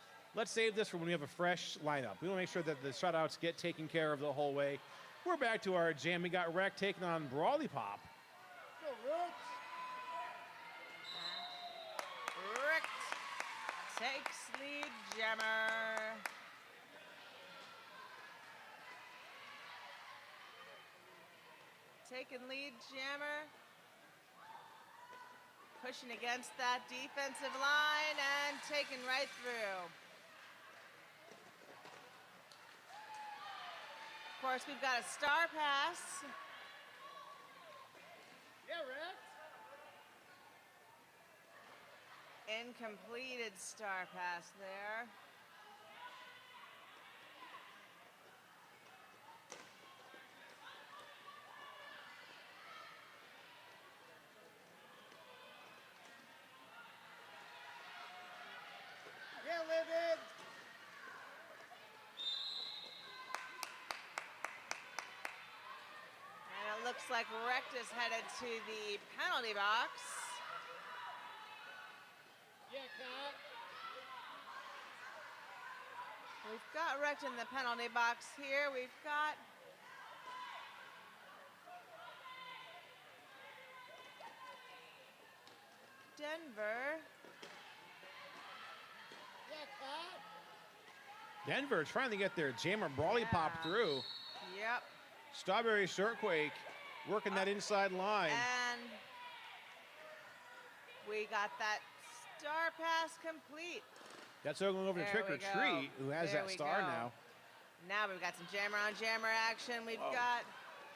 save this for when we have a fresh lineup. We want to make sure that the shout outs get taken care of the whole way. We're back to our jam. We got Rec taking on Brawly Pop. Go, Rooks! Rick takes lead jammer. Taking lead jammer. Pushing against that defensive line and taking right through. course, we've got a star pass. Yeah, Rex. Incompleted star pass there. Yeah, Livid. And it looks like Recht is headed to the penalty box. Yeah, Cat. We've got Recht in the penalty box here. We've got Denver. Yeah, Cat. Denver trying to get their jammer brawly pop Yeah. through. Yep. Strawberry Shortquake working that inside line. And we got that star pass complete. That's going over to There Trick we or go. Treat, who has There that we star go. now. Now we've got some jammer on jammer action. We've Oh. got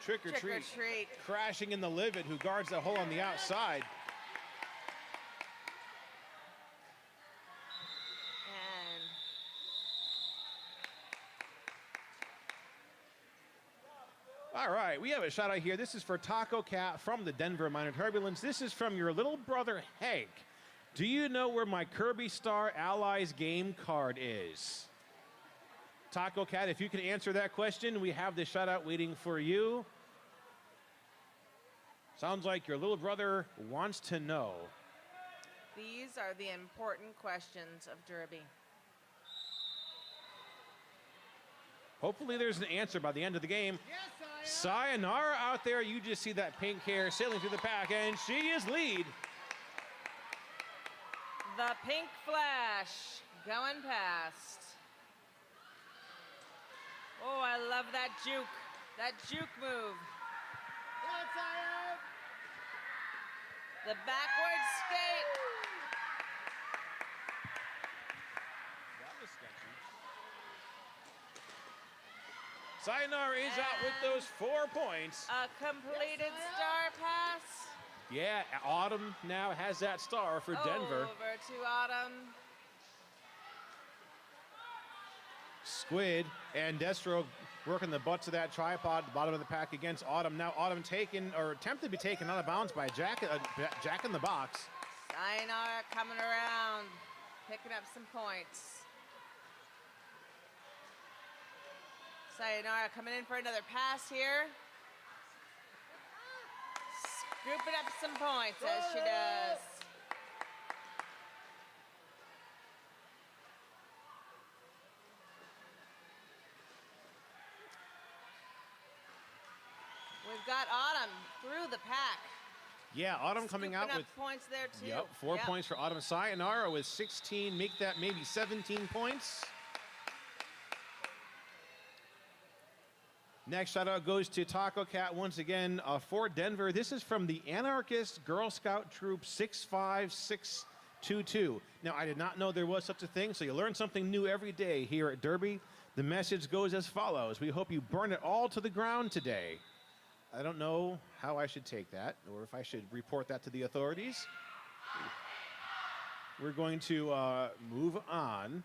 Trick or Trick or Treat Treat. crashing in the Livid, who guards the hole on the outside. And All right, we have a shout out here. This is for Taco Cat from the Denver Minor Turbulence. This is from your little brother, Hank. Do you know where my Kirby Star Allies game card is? Taco Cat, if you can answer that question, we have the shout out waiting for you. Sounds like your little brother wants to know. these are the important questions of Derby. Hopefully there's an answer by the end of the game. Yes, Sayonara out there, you just see that pink hair sailing through the pack, and she is lead. The Pink Flash going past. Oh, I love that juke. That juke move. Yeah, Zion. The backward skate. That was sketchy. Sayonara is out with those 4 points. A completed star pass. Yeah, Autumn now has that star for Denver. Over to Autumn. Squid and Destro working the butts of that tripod at the bottom of the pack against Autumn. Now Autumn taken, or attempted to be taken out of bounds by Jack in the box. Sayonara coming around, picking up some points. Sayonara coming in for another pass here. Scooping up some points as she does. We've got Autumn through the pack. Yeah, Autumn coming out Scooping with up points there too. yep, 4 points for Autumn. Sayonara with 16, make that maybe 17 points. Next shout out goes to Taco Cat once again for Denver. This is from the Anarchist Girl Scout Troop 65622. Now, I did not know there was such a thing, so you learn something new every day here at Derby. The message goes as follows. We hope you burn it all to the ground today. I don't know how I should take that or if I should report that to the authorities. We're going to move on.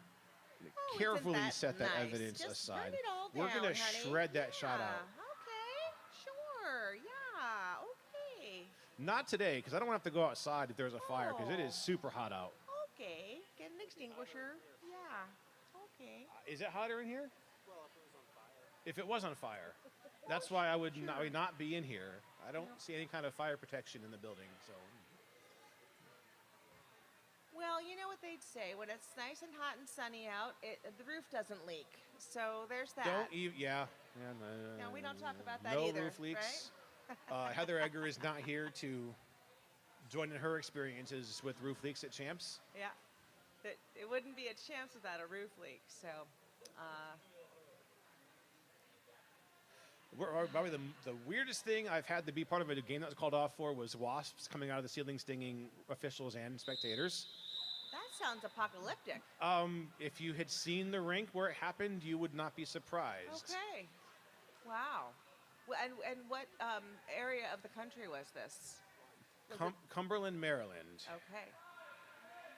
Oh, Carefully isn't that set that nice? evidence Just aside. Run it all We're down, gonna honey. shred that shout Yeah, out. Okay, sure, yeah, okay. Not today, because I don't want to have to go outside if there's a fire, because it Oh. is super hot out. Okay, get an extinguisher. Yeah, okay. Is it hotter in here? If it was on fire. That's why I would not be in here. I don't see any kind of fire protection in the building, so. Well, you know what they'd say, when it's nice and hot and sunny out, the roof doesn't leak. So there's that. Don't even, yeah. No, we don't talk about that no either, roof leaks. Heather Egger is not here to join in her experiences with roof leaks at Champs. Yeah, it wouldn't be a chance without a roof leak. So, Probably the weirdest thing I've had to be part of a game that was called off for was wasps coming out of the ceiling stinging officials and spectators. that sounds apocalyptic. If you had seen the rink where it happened, you would not be surprised. Okay. Wow. And what area of the country was this? Was it- Cumberland, Maryland. Okay.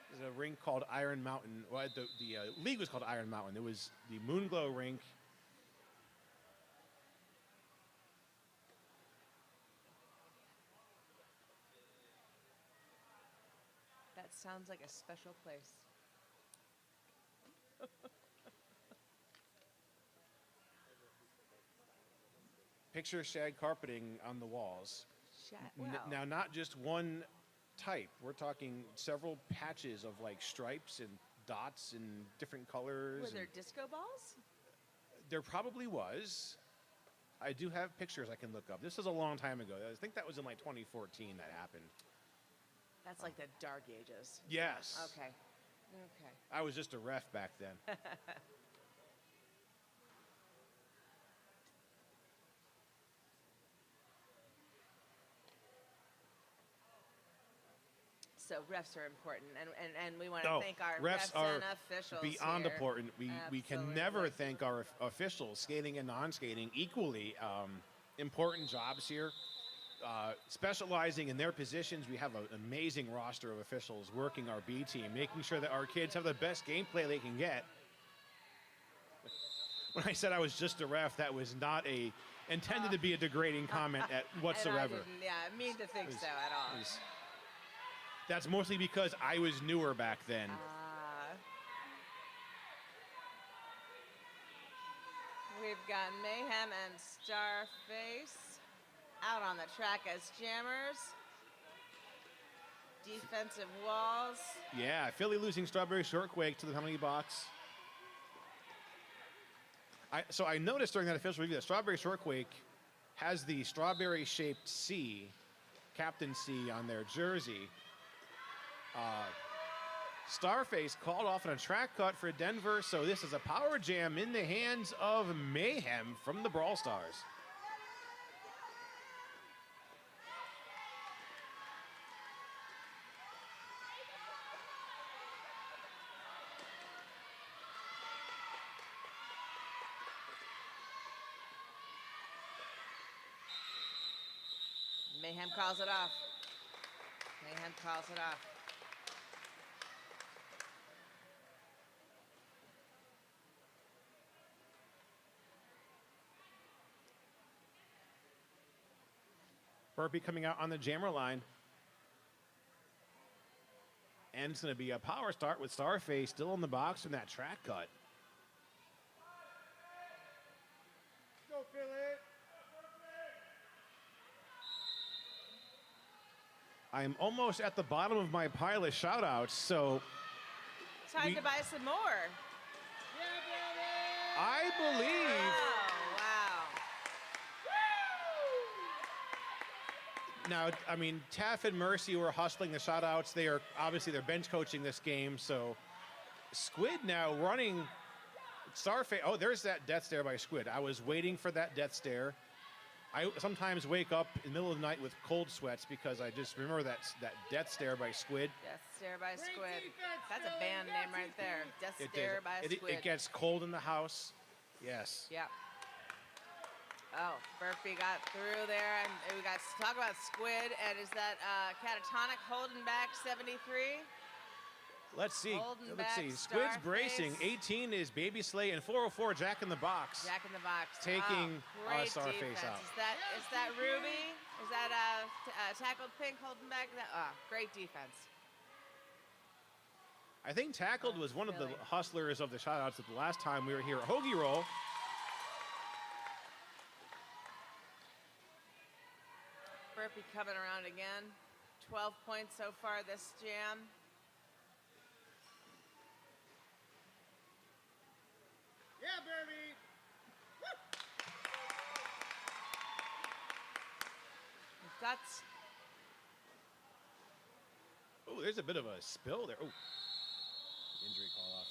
There's a rink called Iron Mountain. Well, the league was called Iron Mountain. It was the Moonglow rink. That sounds like a special place. Picture shag carpeting on the walls. Wow. Now, not just one type. We're talking several patches of like stripes and dots and different colors. Were there disco balls? There probably was. I do have pictures I can look up. This is a long time ago. I think that was in like 2014 that happened. That's like the dark ages. Yes. Okay. Okay. I was just a ref back then. So refs are important, and we want to thank our refs are and officials beyond here. important. We can never thank our officials, skating and non-skating, equally important jobs here. Specializing in their positions, we have an amazing roster of officials working our B team, making sure that our kids have the best gameplay they can get. When I said I was just a ref, that was not intended to be a degrading comment at whatsoever. And I didn't mean to think so at all. That's mostly because I was newer back then. We've got Mayhem and Starface out on the track as jammers. Defensive walls. Yeah, Philly losing Strawberry Shortquake to the penalty box. So I noticed during that official review that Strawberry Shortquake has the strawberry-shaped C, Captain C, on their jersey. Starface called off on a track cut for Denver, so this is a power jam in the hands of Mayhem from the Brawl Stars. Mayhem calls it off. Mayhem calls it off. Burpee coming out on the jammer line. And it's going to be a power start with Starface still in the box from that track cut. Go, Philly. I'm almost at the bottom of my pile of shout-outs, so Time to buy some more. I believe now, I mean, Taff and Mercy were hustling the shout-outs. They're bench coaching this game, so Squid now running Starface. Oh, there's that death stare by Squid. I was waiting for that death stare. I sometimes wake up in the middle of the night with cold sweats because I just remember that death stare by Squid. Death stare by Squid. That's a band name right there. Death stare by Squid. It gets cold in the house. Yes. Yep. Oh, Burpee got through there, and we got to talk about Squid. And is that Catatonic holding back 73? Let's see. Holding Let's see. back Squid's Starface. bracing. 18 is Baby Slay, and 404 Jack in the Box. Jack in the Box. Taking great Starface defense. out. Is that Ruby? Is that Tackled Pink holding back? Great defense. I think Tackled was one of the Philly. hustlers of the shoutouts at the last time we were here. Hoagie roll. Burpee coming around again. 12 points so far this jam. Yeah, baby. We've got Oh, there's a bit of a spill there. Oh, injury call off.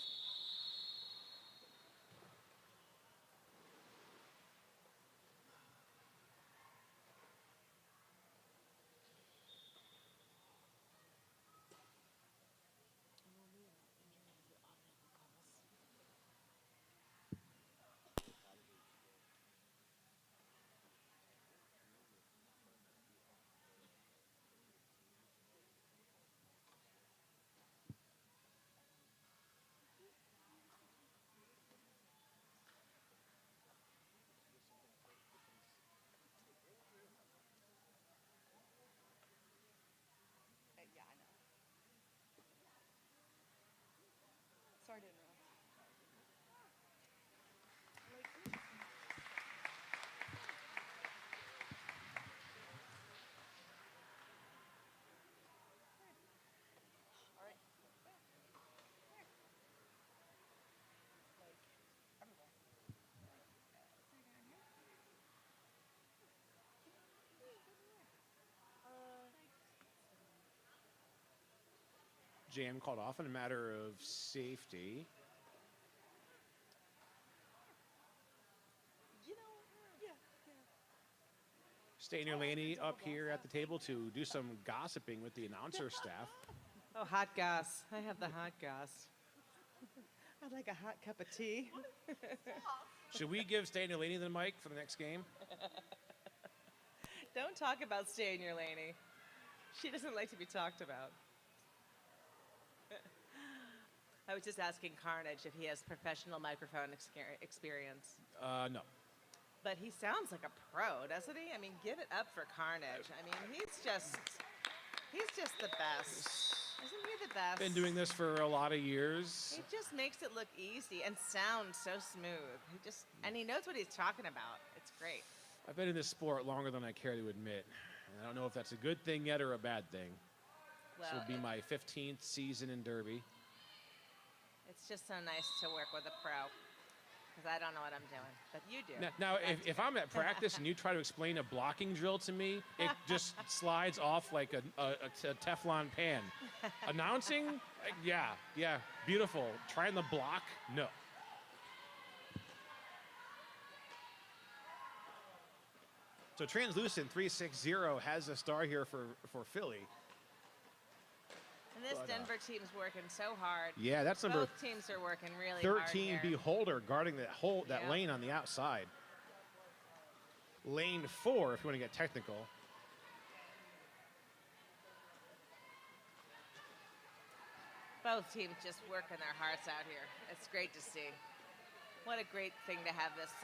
Jam called off in a matter of safety. Stainer Laney up here at the table to do some gossiping with the announcer staff. Oh, hot goss. I have the hot goss. I'd like a hot cup of tea. Should we give Stainer Laney the mic for the next game? Don't talk about Stainer Laney. She doesn't like to be talked about. I was just asking Carnage if he has professional microphone experience. No. But he sounds like a pro, doesn't he? I mean, give it up for Carnage. I mean, he's just the best. Isn't he the best? Been doing this for a lot of years. He just makes it look easy and sound so smooth. And he knows what he's talking about. It's great. I've been in this sport longer than I care to admit. And I don't know if that's a good thing yet or a bad thing. Well, This will be my 15th season in Derby. it's just so nice to work with a pro. Because I don't know what I'm doing, but you do. Now if I'm at practice and you try to explain a blocking drill to me, it just slides off like a Teflon pan. Announcing, yeah, beautiful. Trying the block, no. So Translucent 360 has a star here for Philly. And this Denver team's working so hard. Yeah, that's number Both teams are working really hard 13, here. Beholder, guarding that Yeah. lane on the outside. Lane 4, if you want to get technical. Both teams just working their hearts out here. It's great to see. What a great thing to have this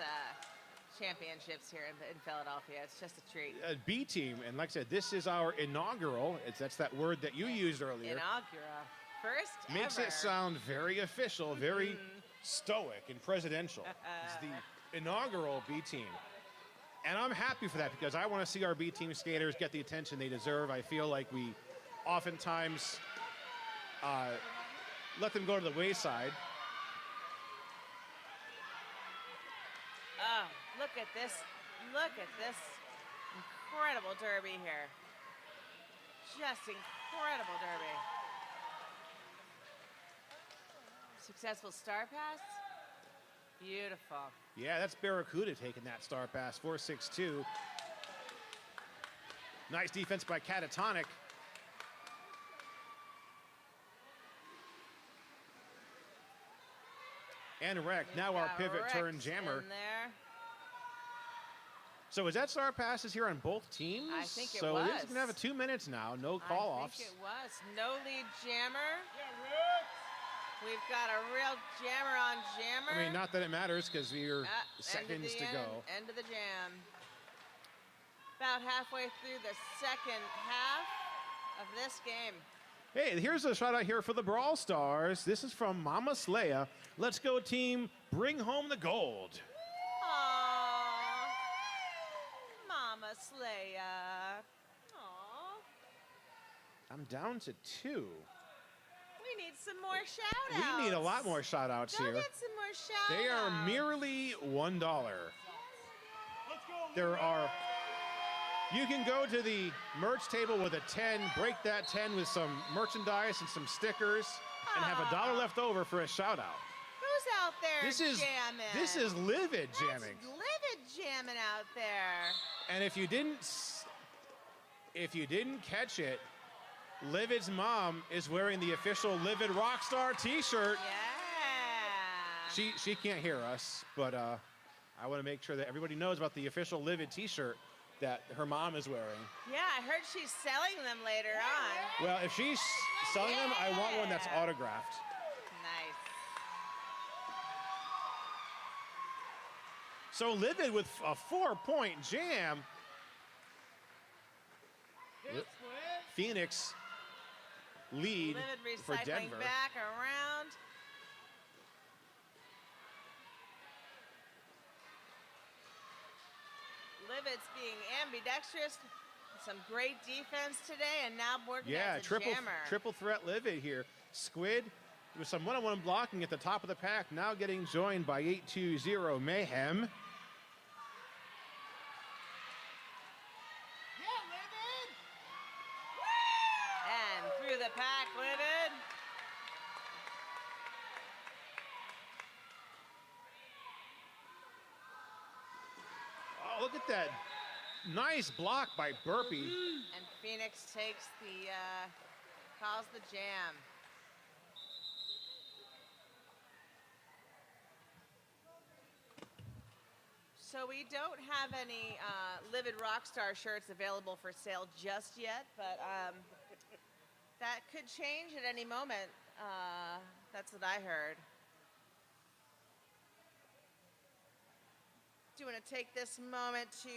championships here in Philadelphia. It's just a treat. B team, and like I said, this is our inaugural. That's that word that you used earlier. Inaugural. First Makes ever. it sound very official, very stoic and presidential. It's the inaugural B team. And I'm happy for that because I want to see our B team skaters get the attention they deserve. I feel like we oftentimes let them go to the wayside. Oh, look at this. Look at this incredible derby here. Just incredible derby. Successful star pass. Beautiful. Yeah, that's Barracuda taking that star pass, 4.62. Nice defense by Catatonic. And Wreck, now our pivot turn jammer. In there. So is that star passes here on both teams? I think it so was. So this is going to have 2 minutes now, no call-offs. I think it was. No lead jammer. We've got a real jammer on jammer. I mean, not that it matters because we're seconds to go. End of the jam. About halfway through the second half of this game. Hey, here's a shout out here for the Brawl Stars. This is from Mama Slaya. Let's go team, bring home the gold. Aww. Mama Slaya. Aww. I'm down to 2. We need some more shout-outs. We need a lot more shout-outs Go here. get some more shout-outs. They are merely $1. There are... You can go to the merch table with a 10, break that 10 with some merchandise and some stickers, and have $1 left over for a shout-out. Who's out there jamming? This is Livid jamming. That's Livid jamming out there. And if you didn't catch it, Livid's mom is wearing the official Livid Rockstar T-shirt. Yeah. She can't hear us, but I want to make sure that everybody knows about the official Livid T-shirt that her mom is wearing. Yeah, I heard she's selling them later on. Well, if she's selling them, I want one that's autographed. Nice. So Livid with a 4-point jam. Phoenix lead Livid for recycling Denver. back around. Livid's being ambidextrous. Some great defense today, and now working Yeah, as a jammer. triple threat Livid here. Squid with some one-on-one blocking at the top of the pack, now getting joined by 820 Mayhem. Yeah, Livid! And through the pack, Livid. Oh, look at that. Nice block by Burpee. And Phoenix takes the, calls the jam. So we don't have any Livid Rockstar shirts available for sale just yet, but that could change at any moment. That's what I heard. Do want to take this moment to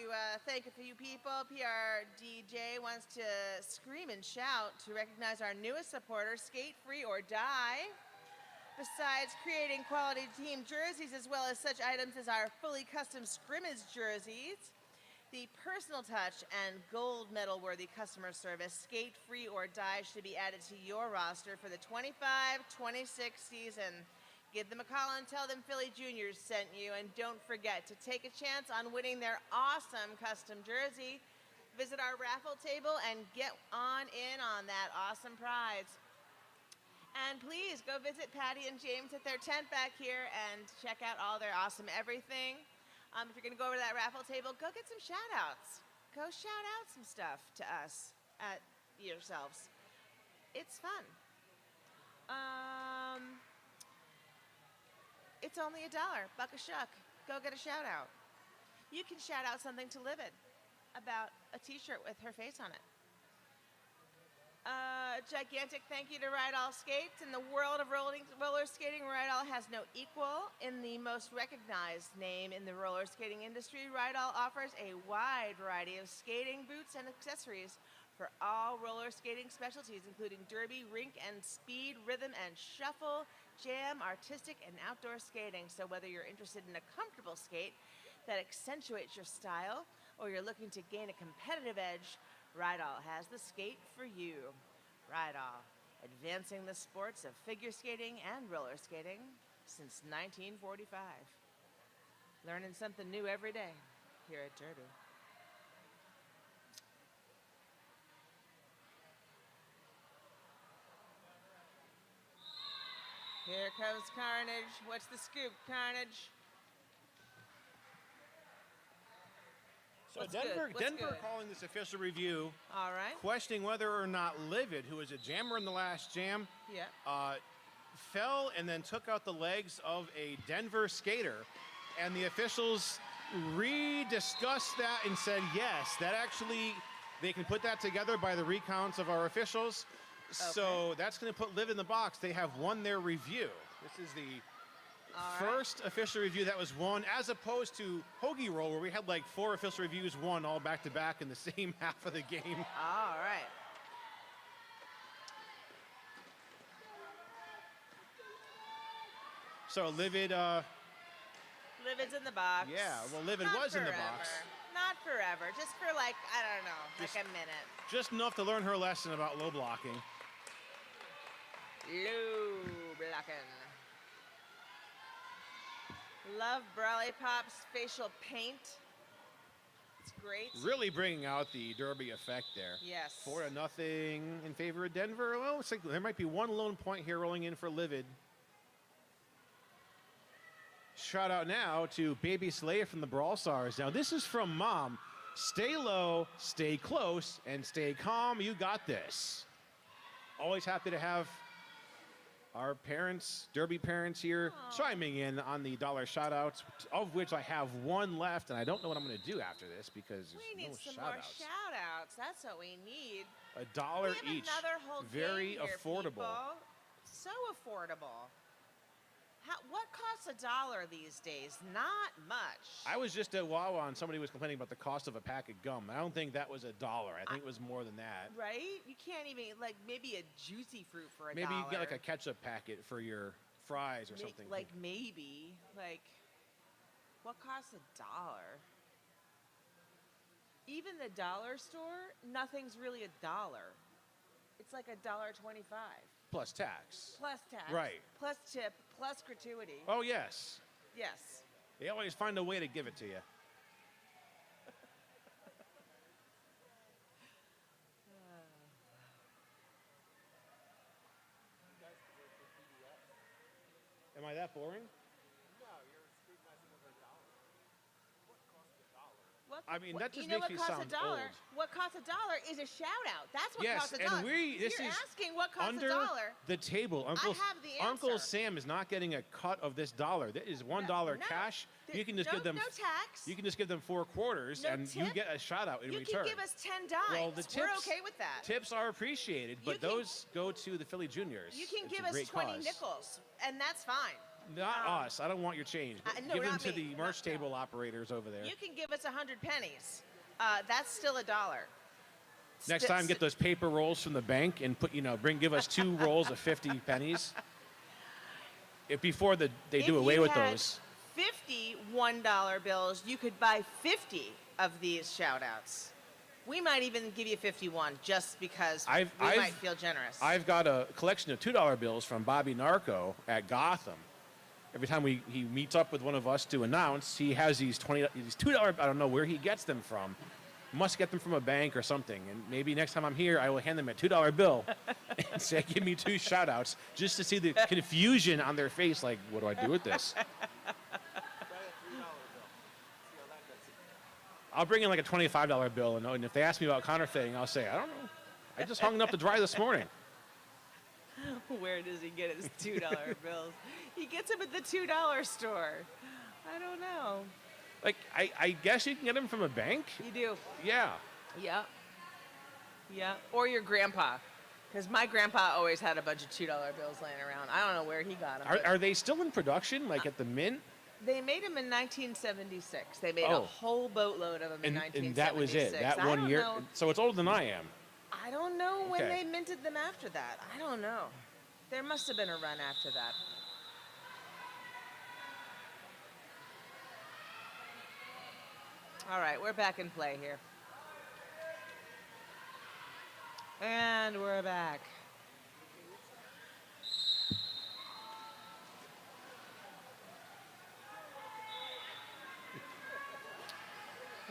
thank a few people. PRDJ wants to scream and shout to recognize our newest supporter, Skate Free or Die. Besides creating quality team jerseys as well as such items as our fully custom scrimmage jerseys, the personal touch and gold medal worthy customer service, Skate Free or Die, should be added to your roster for the 25-26 season. Give them a call and tell them Philly Juniors sent you, and don't forget to take a chance on winning their awesome custom jersey. Visit our raffle table and get on in on that awesome prize. And please go visit Patty and James at their tent back here and check out all their awesome everything. If you're gonna go over to that raffle table, go get some shout outs. Go shout out some stuff to us at yourselves. It's fun. It's only $1, buck a shuck. Go get a shout out. You can shout out something to Livid about a t-shirt with her face on it. Gigantic thank you to Ride All Skates. In the world of roller skating, Ride All has no equal. In the most recognized name in the roller skating industry, Ride All offers a wide variety of skating, boots, and accessories for all roller skating specialties, including derby, rink, and speed, rhythm, and shuffle, jam, artistic, and outdoor skating. So whether you're interested in a comfortable skate that accentuates your style, or you're looking to gain a competitive edge, Ride All has the skate for you. Ride All, advancing the sports of figure skating and roller skating since 1945. Learning something new every day here at Derby. Here comes Carnage. What's the scoop, Carnage? So What's Denver good? calling this official review, All right. questioning whether or not Livid, who was a jammer in the last jam, Yeah. fell and then took out the legs of a Denver skater. And the officials rediscussed that and said, yes, that actually, they can put that together by the recounts of our officials. So that's going to put Livid in the box. They have won their review. This is the first official review that was won, as opposed to Hoagie Roll, where we had like 4 official reviews won all back to back in the same half of the game. All right. So Livid, Livid's in the box. yeah, well, Livid Not was in the forever. box. Not forever. Just for like, I don't know, like a minute. Just enough to learn her lesson about low blocking. Low blocking. Love Brawly Pop's facial paint. It's great. Really bringing out the Derby effect there. Yes. 4-0 in favor of Denver. Well, looks like there might be one lone point here rolling in for Livid. Shout out now to Baby Slay from the Brawl Stars. Now, this is from Mom. Stay low, stay close, and stay calm. You got this. Always happy to have our parents, Derby parents here, chiming in on the dollar shout-outs, of which I have one left, and I don't know what I'm going to do after this because there's We need no some more shout-outs. shout-outs. That's what we need. $1 We have each. another whole Very game here, affordable. people. So affordable. What costs $1 these days? Not much. I was just at Wawa and somebody was complaining about the cost of a pack of gum. I don't think that was $1. I think it was more than that. Right? You can't even, like, maybe a juicy fruit for $1. Maybe you get like a ketchup packet for your fries or something. Like, maybe. Like, what costs $1? even the dollar store, nothing's really a dollar. It's like $1.25 Plus tax. plus tax, Right. plus tip, plus gratuity. Oh, yes. Yes. They always find a way to give it to you. Am I that boring? No, you're scrutinizing over $1. What costs $1? What, I mean, that just you know makes what me costs sound $1? old. What costs $1 is a shout out. That's what Yes, costs $1. and this You're is asking what costs under $1. the table. Uncle have the Uncle answer. Sam is not getting a cut of this dollar. That is $1 no. cash. There- You can just no- give them no tax. You can just give them 4 quarters, No and you tip. get a shout out in You return. can give us 10 dimes. Well, the We're tips- okay with that. Tips are appreciated, but can- those go to the Philly Juniors. You can It's a give us great 20 cause. nickels, and that's fine. Not us. I don't want your change. no, give them not to me. the merch No. table operators over there. You can give us 100 pennies. That's still $1. Next time, get those paper rolls from the bank and give us 2 rolls of 50 pennies. Before they do away with those. 50 $1 bills, you could buy 50 of these shout outs. We might even give you 51 just because we might feel generous. I've got a collection of $2 bills from Bobby Narco at Gotham. Every time he meets up with one of us to announce, he has these $2. I don't know where he gets them from. Must get them from a bank or something. And maybe next time I'm here, I will hand them a $2 bill and say, "Give me 2 shout outs," just to see the confusion on their face. Like, what do I do with this? Try a $3 bill. See how that goes. I'll bring in like a $25 bill, and if they ask me about counterfeiting, I'll say, "I don't know. I just hung it up to dry this morning." Where does he get his $2 bills? He gets them at the $2 store. I don't know. Like, I guess you can get them from a bank. You do. Yeah. Yeah. Yeah. Or your grandpa. Because my grandpa always had a bunch of $2 bills laying around. I don't know where he got them. Are they still in production, like at the mint? They made them in 1976. They made Oh. a whole boatload of them in 1976. And that was it. That I 1 don't year. know- So it's older than I am. I don't know when Okay. they minted them after that. I don't know. There must have been a run after that. All right, we're back in play here. And we're back.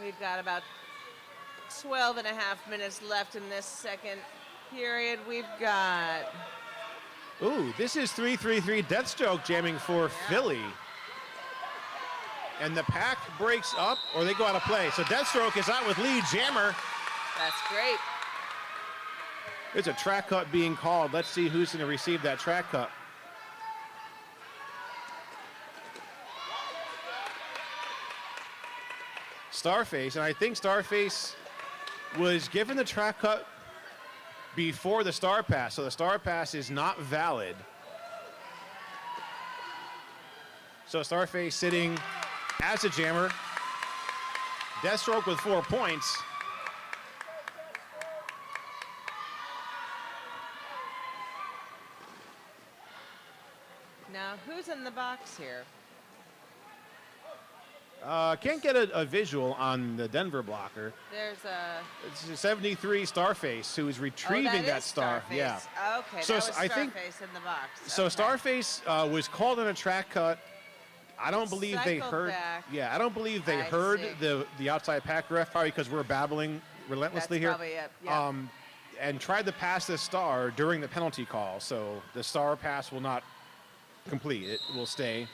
We've got about 12 and a half minutes left in this second period. We've got Ooh, this is 3-3-3 Deathstroke jamming for Philly. And the pack breaks up, or they go out of play. So Deathstroke is out with lead jammer. That's great. There's a track cut being called. Let's see who's going to receive that track cut. Starface, and I think Starface was given the track cut before the Star Pass, so the Star Pass is not valid. So Starface sitting as a jammer. Deathstroke with 4 points. Now, who's in the box here? Can't get a visual on the Denver blocker. There's a... It's a 73 Starface who is retrieving that is star. Starface. Yeah. Okay, So that was I think- Starface in the box. So Okay. Starface was called on a track cut. I don't believe they Cycled heard. back. Yeah, I don't believe they I heard see. the outside pack ref, probably because we're babbling That's relentlessly here. probably it. Yeah. And tried to pass the star during the penalty call. So the star pass will not complete. It will stay.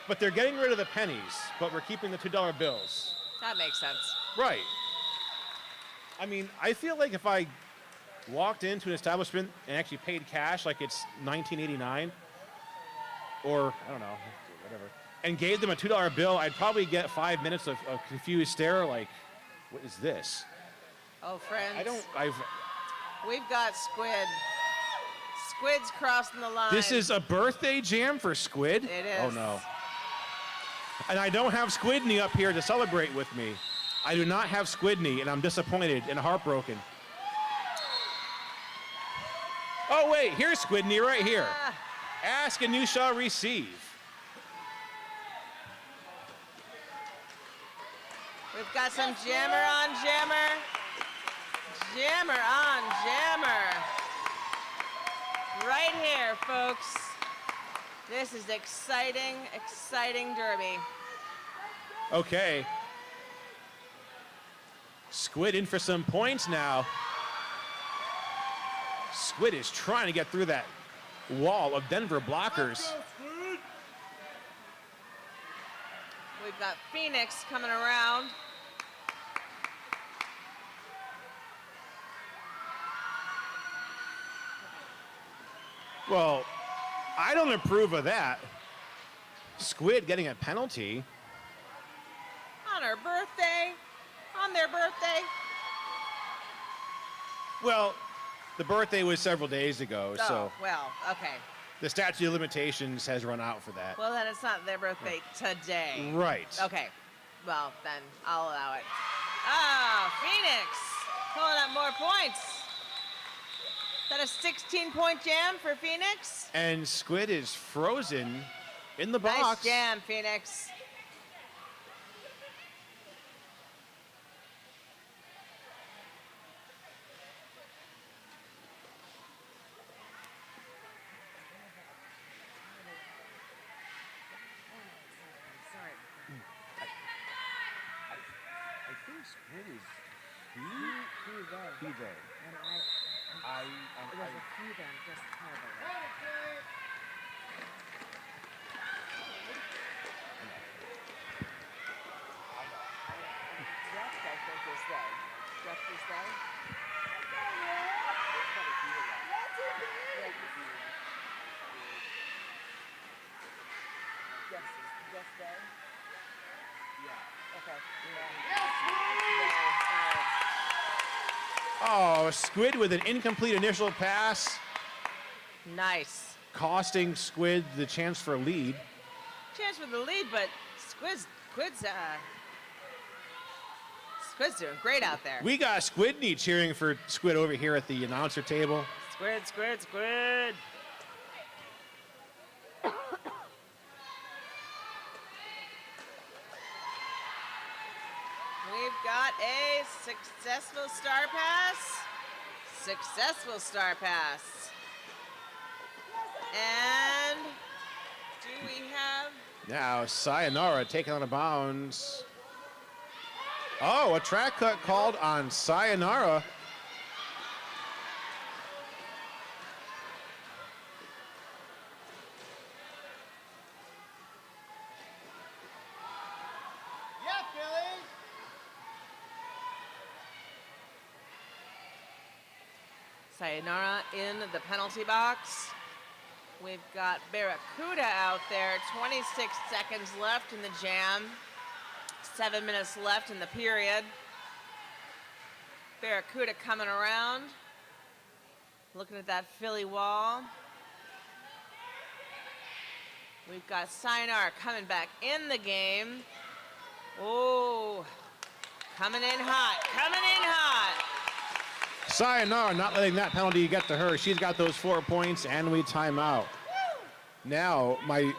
But they're getting rid of the pennies, but we're keeping the $2 bills. That makes sense. Right. I mean, I feel like if I walked into an establishment and actually paid cash like it's 1989, or I don't know, whatever, and gave them a $2 bill, I'd probably get 5 minutes of confused stare like, what is this? Oh, friends. We've got Squid. Squid's crossing the line. This is a birthday jam for Squid? It is. Oh, no. And I don't have Squidney up here to celebrate with me. I do not have Squidney, and I'm disappointed and heartbroken. Oh, wait, here's Squidney right here. Ah, Ask and you shall receive. we've got some jammer on jammer. Jammer on jammer. Right here, folks. This is exciting, exciting derby. Okay. Squid in for some points now. Squid is trying to get through that wall of Denver blockers. We've got Phoenix coming around. Well, I don't approve of that. Squid getting a penalty. On her birthday. On their birthday. Well, the birthday was several days ago, Oh, so well, okay. the statute of limitations has run out for that. Well, then it's not their birthday today. Right. Okay. Well, then I'll allow it. Ah, Phoenix pulling up more points. Is that a 16-point jam for Phoenix? And Squid is frozen in the Nice box. jam, Phoenix. I think Squid is PJ. It was a few then, just terrible. Jeff, I think, is they. Jeff is they. Jeff they? Yeah. Okay. Yeah. Oh, Squid with an incomplete initial pass, Nice. costing Squid the chance for a lead. Chance for the lead, but Squid's doing great out there. We got Squidney cheering for Squid over here at the announcer table. Squid, Squid, Squid. We've got a successful star pass. Successful star pass. And do we have... Now, Sayonara taking on a bounds. Oh, a track cut called on Sayonara. Yeah, Philly. Sayonara in the penalty box. We've got Barracuda out there. 26 seconds left in the jam. 7 minutes left in the period. Barracuda coming around. Looking at that Philly wall. We've got Sayonara coming back in the game. Oh, coming in hot, coming in hot. Sayonara not letting that penalty get to her. She's got those 4 points, and we time out. Now, my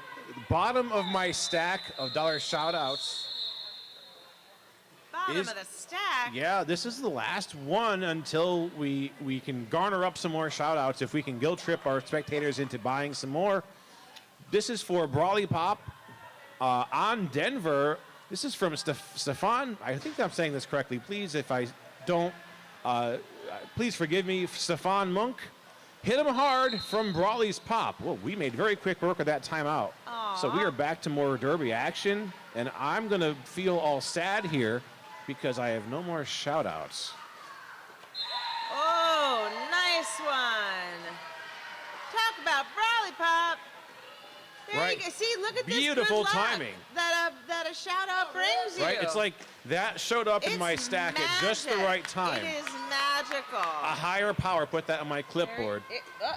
bottom of my stack of dollar shout-outs. Bottom of the stack. Yeah, this is the last one until we can garner up some more shout-outs. If we can guilt trip our spectators into buying some more. This is for Brawly Pop on Denver. This is from Stefan. I think I'm saying this correctly. Please, if I don't, please forgive me. Stefan Monk. Hit him hard from Brawly's Pop. Well, we made very quick work of that timeout. So we are back to more derby action. And I'm going to feel all sad here because I have no more shout-outs. Oh, nice one. Talk about Brawly Pop. There Right. you go. See, look at this Beautiful good luck timing. that a shout out brings you. Right? It's like that showed up in It's my stack at just the magic. right time. It is magical. A higher power put that on my clipboard.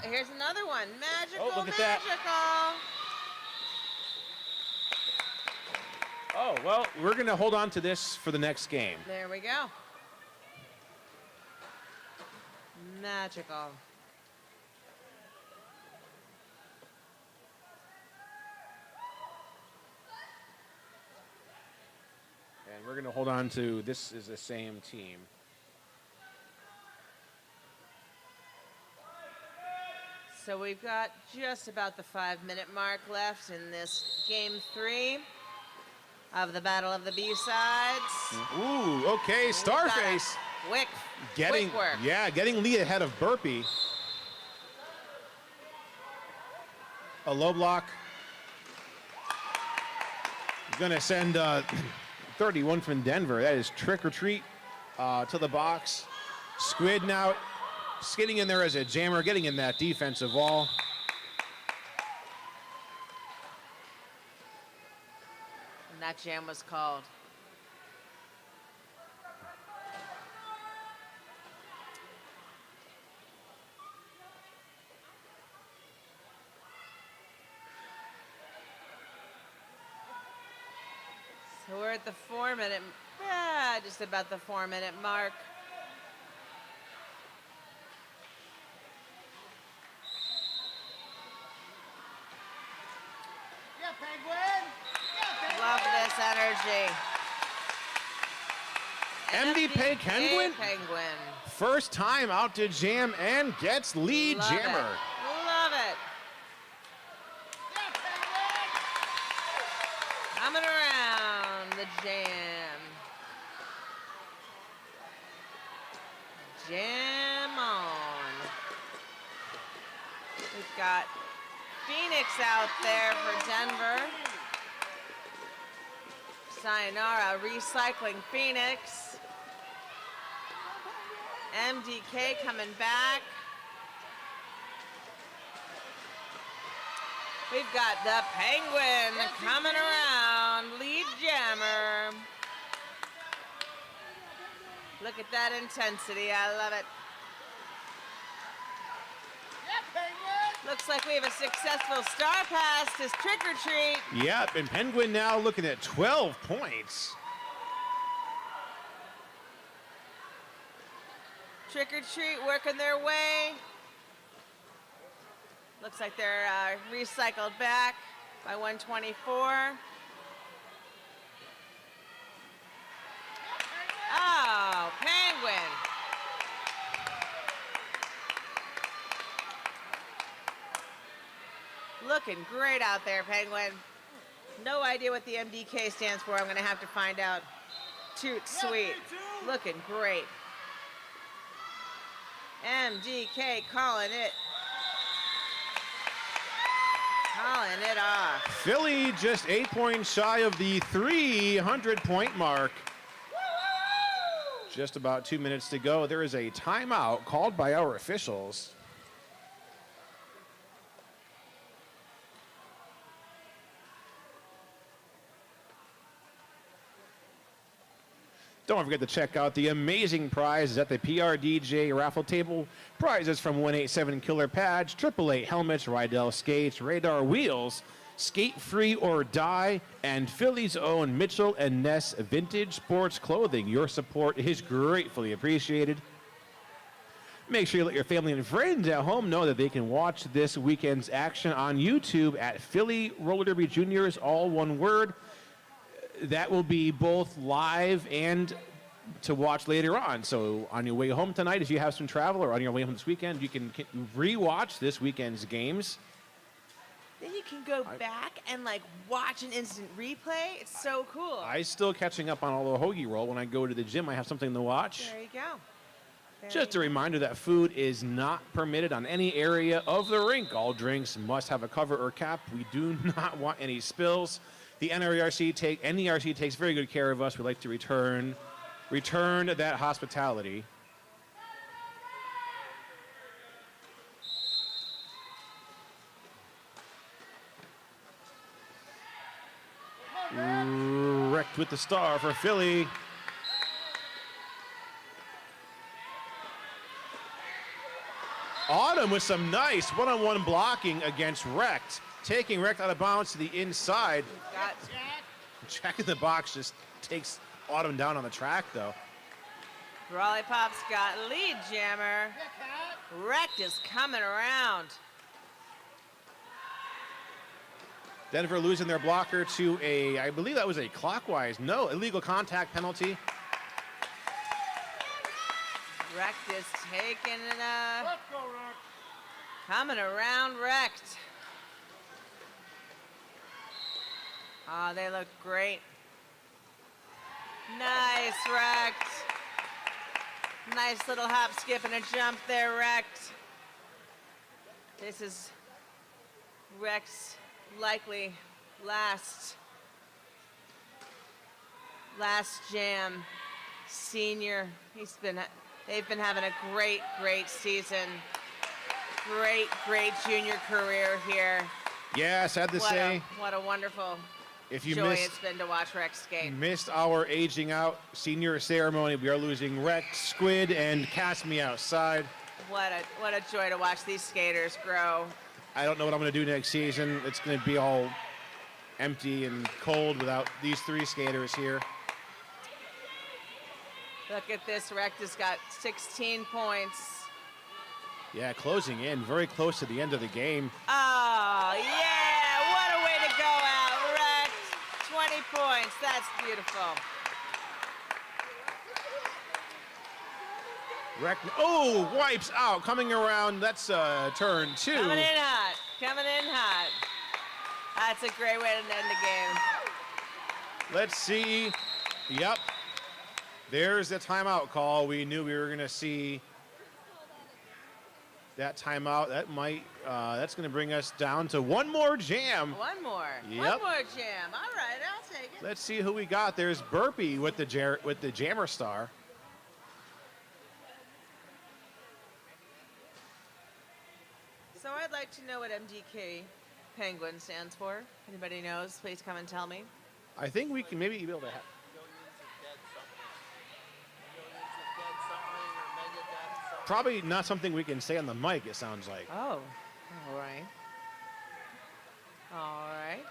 Here's another one. Magical, Oh, look at that. magical. Oh, well, we're going to hold on to this for the next game. There we go. Magical. And we're going to hold on to, this is the same team. So we've got just about the 5-minute mark left in this game 3 of the Battle of the B-Sides. Ooh, okay, Starface. Quick work. Yeah, getting lead ahead of Burpee. A low block. Gonna send 31 from Denver. That is Trick or Treat to the box. Squid now skidding in there as a jammer, getting in that defensive wall. And that jam was called. So we're at the 4-minute, just about the 4-minute mark. Yeah, Penguin! Yeah, Love this energy. MDK Penguin? Penguin. First time out to jam and gets lead Love jammer. It. Love it. Yeah, Penguin! Coming around the jam. Jam on. We've got Phoenix out there for Denver. Sayonara recycling Phoenix. MDK coming back. We've got the Penguin coming around, lead jammer. Look at that intensity, I love it. Yeah, Penguin! Looks like we have a successful star pass to Trick or Treat. Yep, and Penguin now looking at 12 points. Trick or Treat working their way. Looks like they're recycled back by 124. Oh, Penguin. Looking great out there, Penguin. No idea what the MDK stands for. I'm going to have to find out. Toot sweet. Looking great. MDK calling it. Calling it off. Philly just 8 points shy of the 300-point mark. Just about 2 minutes to go. There is a timeout called by our officials. Don't forget to check out the amazing prizes at the PRDJ raffle table. Prizes from 187 Killer Pads, 888 helmets, Rydell skates, radar wheels, skate free or die, and Philly's own Mitchell and Ness vintage sports clothing. Your support is gratefully appreciated. Make sure you let your family and friends at home know that they can watch this weekend's action on YouTube at Philly Roller Derby Juniors, all one word. That will be both live and to watch later on. So on your way home tonight, if you have some travel, or on your way home this weekend, you can re-watch this weekend's games. Then you can go back and like watch an instant replay. It's so cool. I'm still catching up on all the hoagie roll. When I go to the gym, I have something to watch. There you go. Just a reminder that food is not permitted on any area of the rink. All drinks must have a cover or cap. We do not want any spills. The NRC takes very good care of us. We like to return that hospitality. Wrecked with the star for Philly. Autumn with some nice one-on-one blocking against Wrecked. Taking Wrecked out of bounds to the inside. Jack in the box just takes Autumn down on the track, though. Brawly Pop's got lead jammer. Wrecked is coming around. Denver losing their blocker to a, I believe that was a clockwise, no, illegal contact penalty. Wrecked is taking Let's go, Rock. coming around wrecked. Oh, they look great. Nice, wrecked. Nice little hop, skip, and a jump there, wrecked. This is Rex likely last jam senior. They've been having a great season. Great junior career here. Yeah, sad to say, What a wonderful if you joy it's been to watch Rex skate. missed our aging out senior ceremony, we are losing Rex, Squid, and Cast Me Outside. What a joy to watch these skaters grow. I don't know what I'm going to do next season. It's going to be all empty and cold without these three skaters here. Look at this, Rex has got 16 points. Yeah, closing in, very close to the end of the game. Oh, yeah, what a way to go out, Rex. 20 points, that's beautiful. Wipes out, coming around. That's turn 2. Coming in hot. That's a great way to end the game. Let's see. Yep. There's the timeout call. We knew we were going to see that timeout. That's going to bring us down to one more jam. One more. Yep. One more jam. All right, I'll take it. Let's see who we got. There's Burpee with the Jammer Star. So I'd like to know what MDK Penguin stands for. Anybody knows, please come and tell me. I think we can maybe be able to have. Probably not something we can say on the mic, it sounds like. Oh, all right. All right.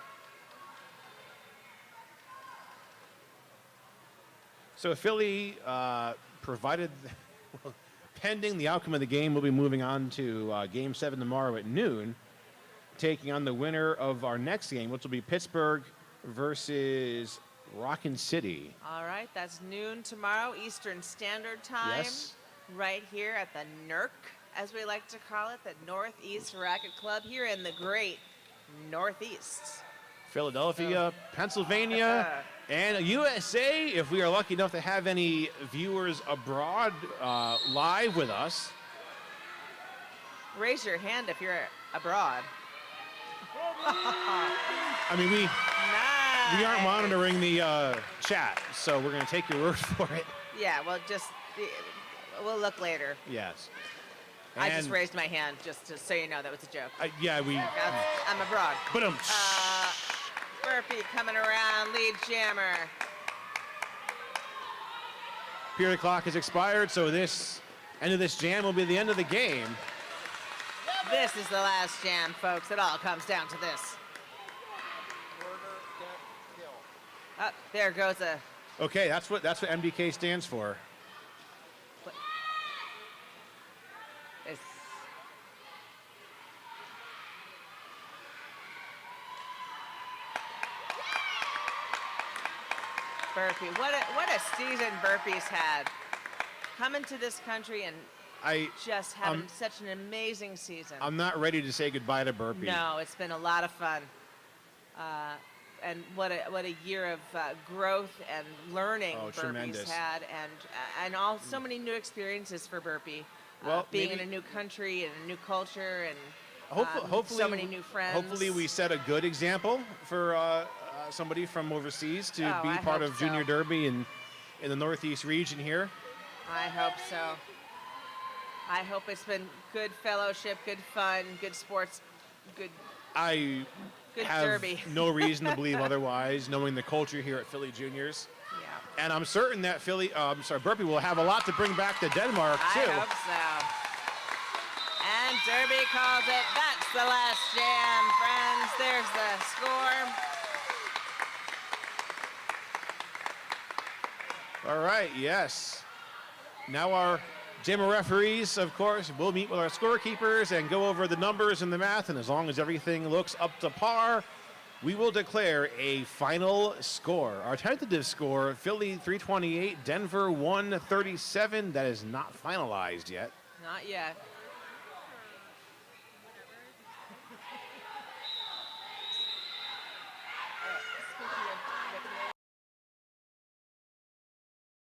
So Philly provided, well, pending the outcome of the game, we'll be moving on to Game 7 tomorrow at noon, taking on the winner of our next game, which will be Pittsburgh versus Rockin' City. All right, that's noon tomorrow, Eastern Standard Time. Yes. Right here at the NERC, as we like to call it, the Northeast Racket Club here in the great Northeast. Philadelphia, Pennsylvania, and USA, if we are lucky enough to have any viewers abroad live with us. Raise your hand if you're abroad. I mean, we aren't Nice. monitoring the chat, so we're going to take your word for it. Yeah, well, we'll look later. Yes. I just And raised my hand just to so you know that was a joke. I'm abroad. But Burpee coming around, lead jammer. period clock has expired, so this end of this jam will be the end of the game. This is the last jam, folks. It all comes down to this. Oh, there goes a... Okay, that's what MDK stands for. It's, Burpee, what a season Burpee's had. Coming to this country and just having such an amazing season. I'm not ready to say goodbye to Burpee. No, it's been a lot of fun. And what a year of growth and learning Burpee's tremendous. had, and so many new experiences for Burpee. Well, being maybe- in a new country and a new culture and Hopefully, so many new friends. Hopefully, we set a good example for somebody from overseas to be I part hope of Junior so. Derby in the Northeast region here. I hope so. I hope it's been good fellowship, good fun, good sports, good Have derby. no reason to believe otherwise, knowing the culture here at Philly Juniors. Yeah. And I'm certain that Burpee will have a lot to bring back to Denmark too. I hope so. And Derby calls it. That's the last jam, friends. There's the score. All right, yes. Now our Jammer referees, of course, will meet with our scorekeepers and go over the numbers and the math. And as long as everything looks up to par, we will declare a final score. Our tentative score, Philly 328, Denver 137. That is not finalized yet. Not yet.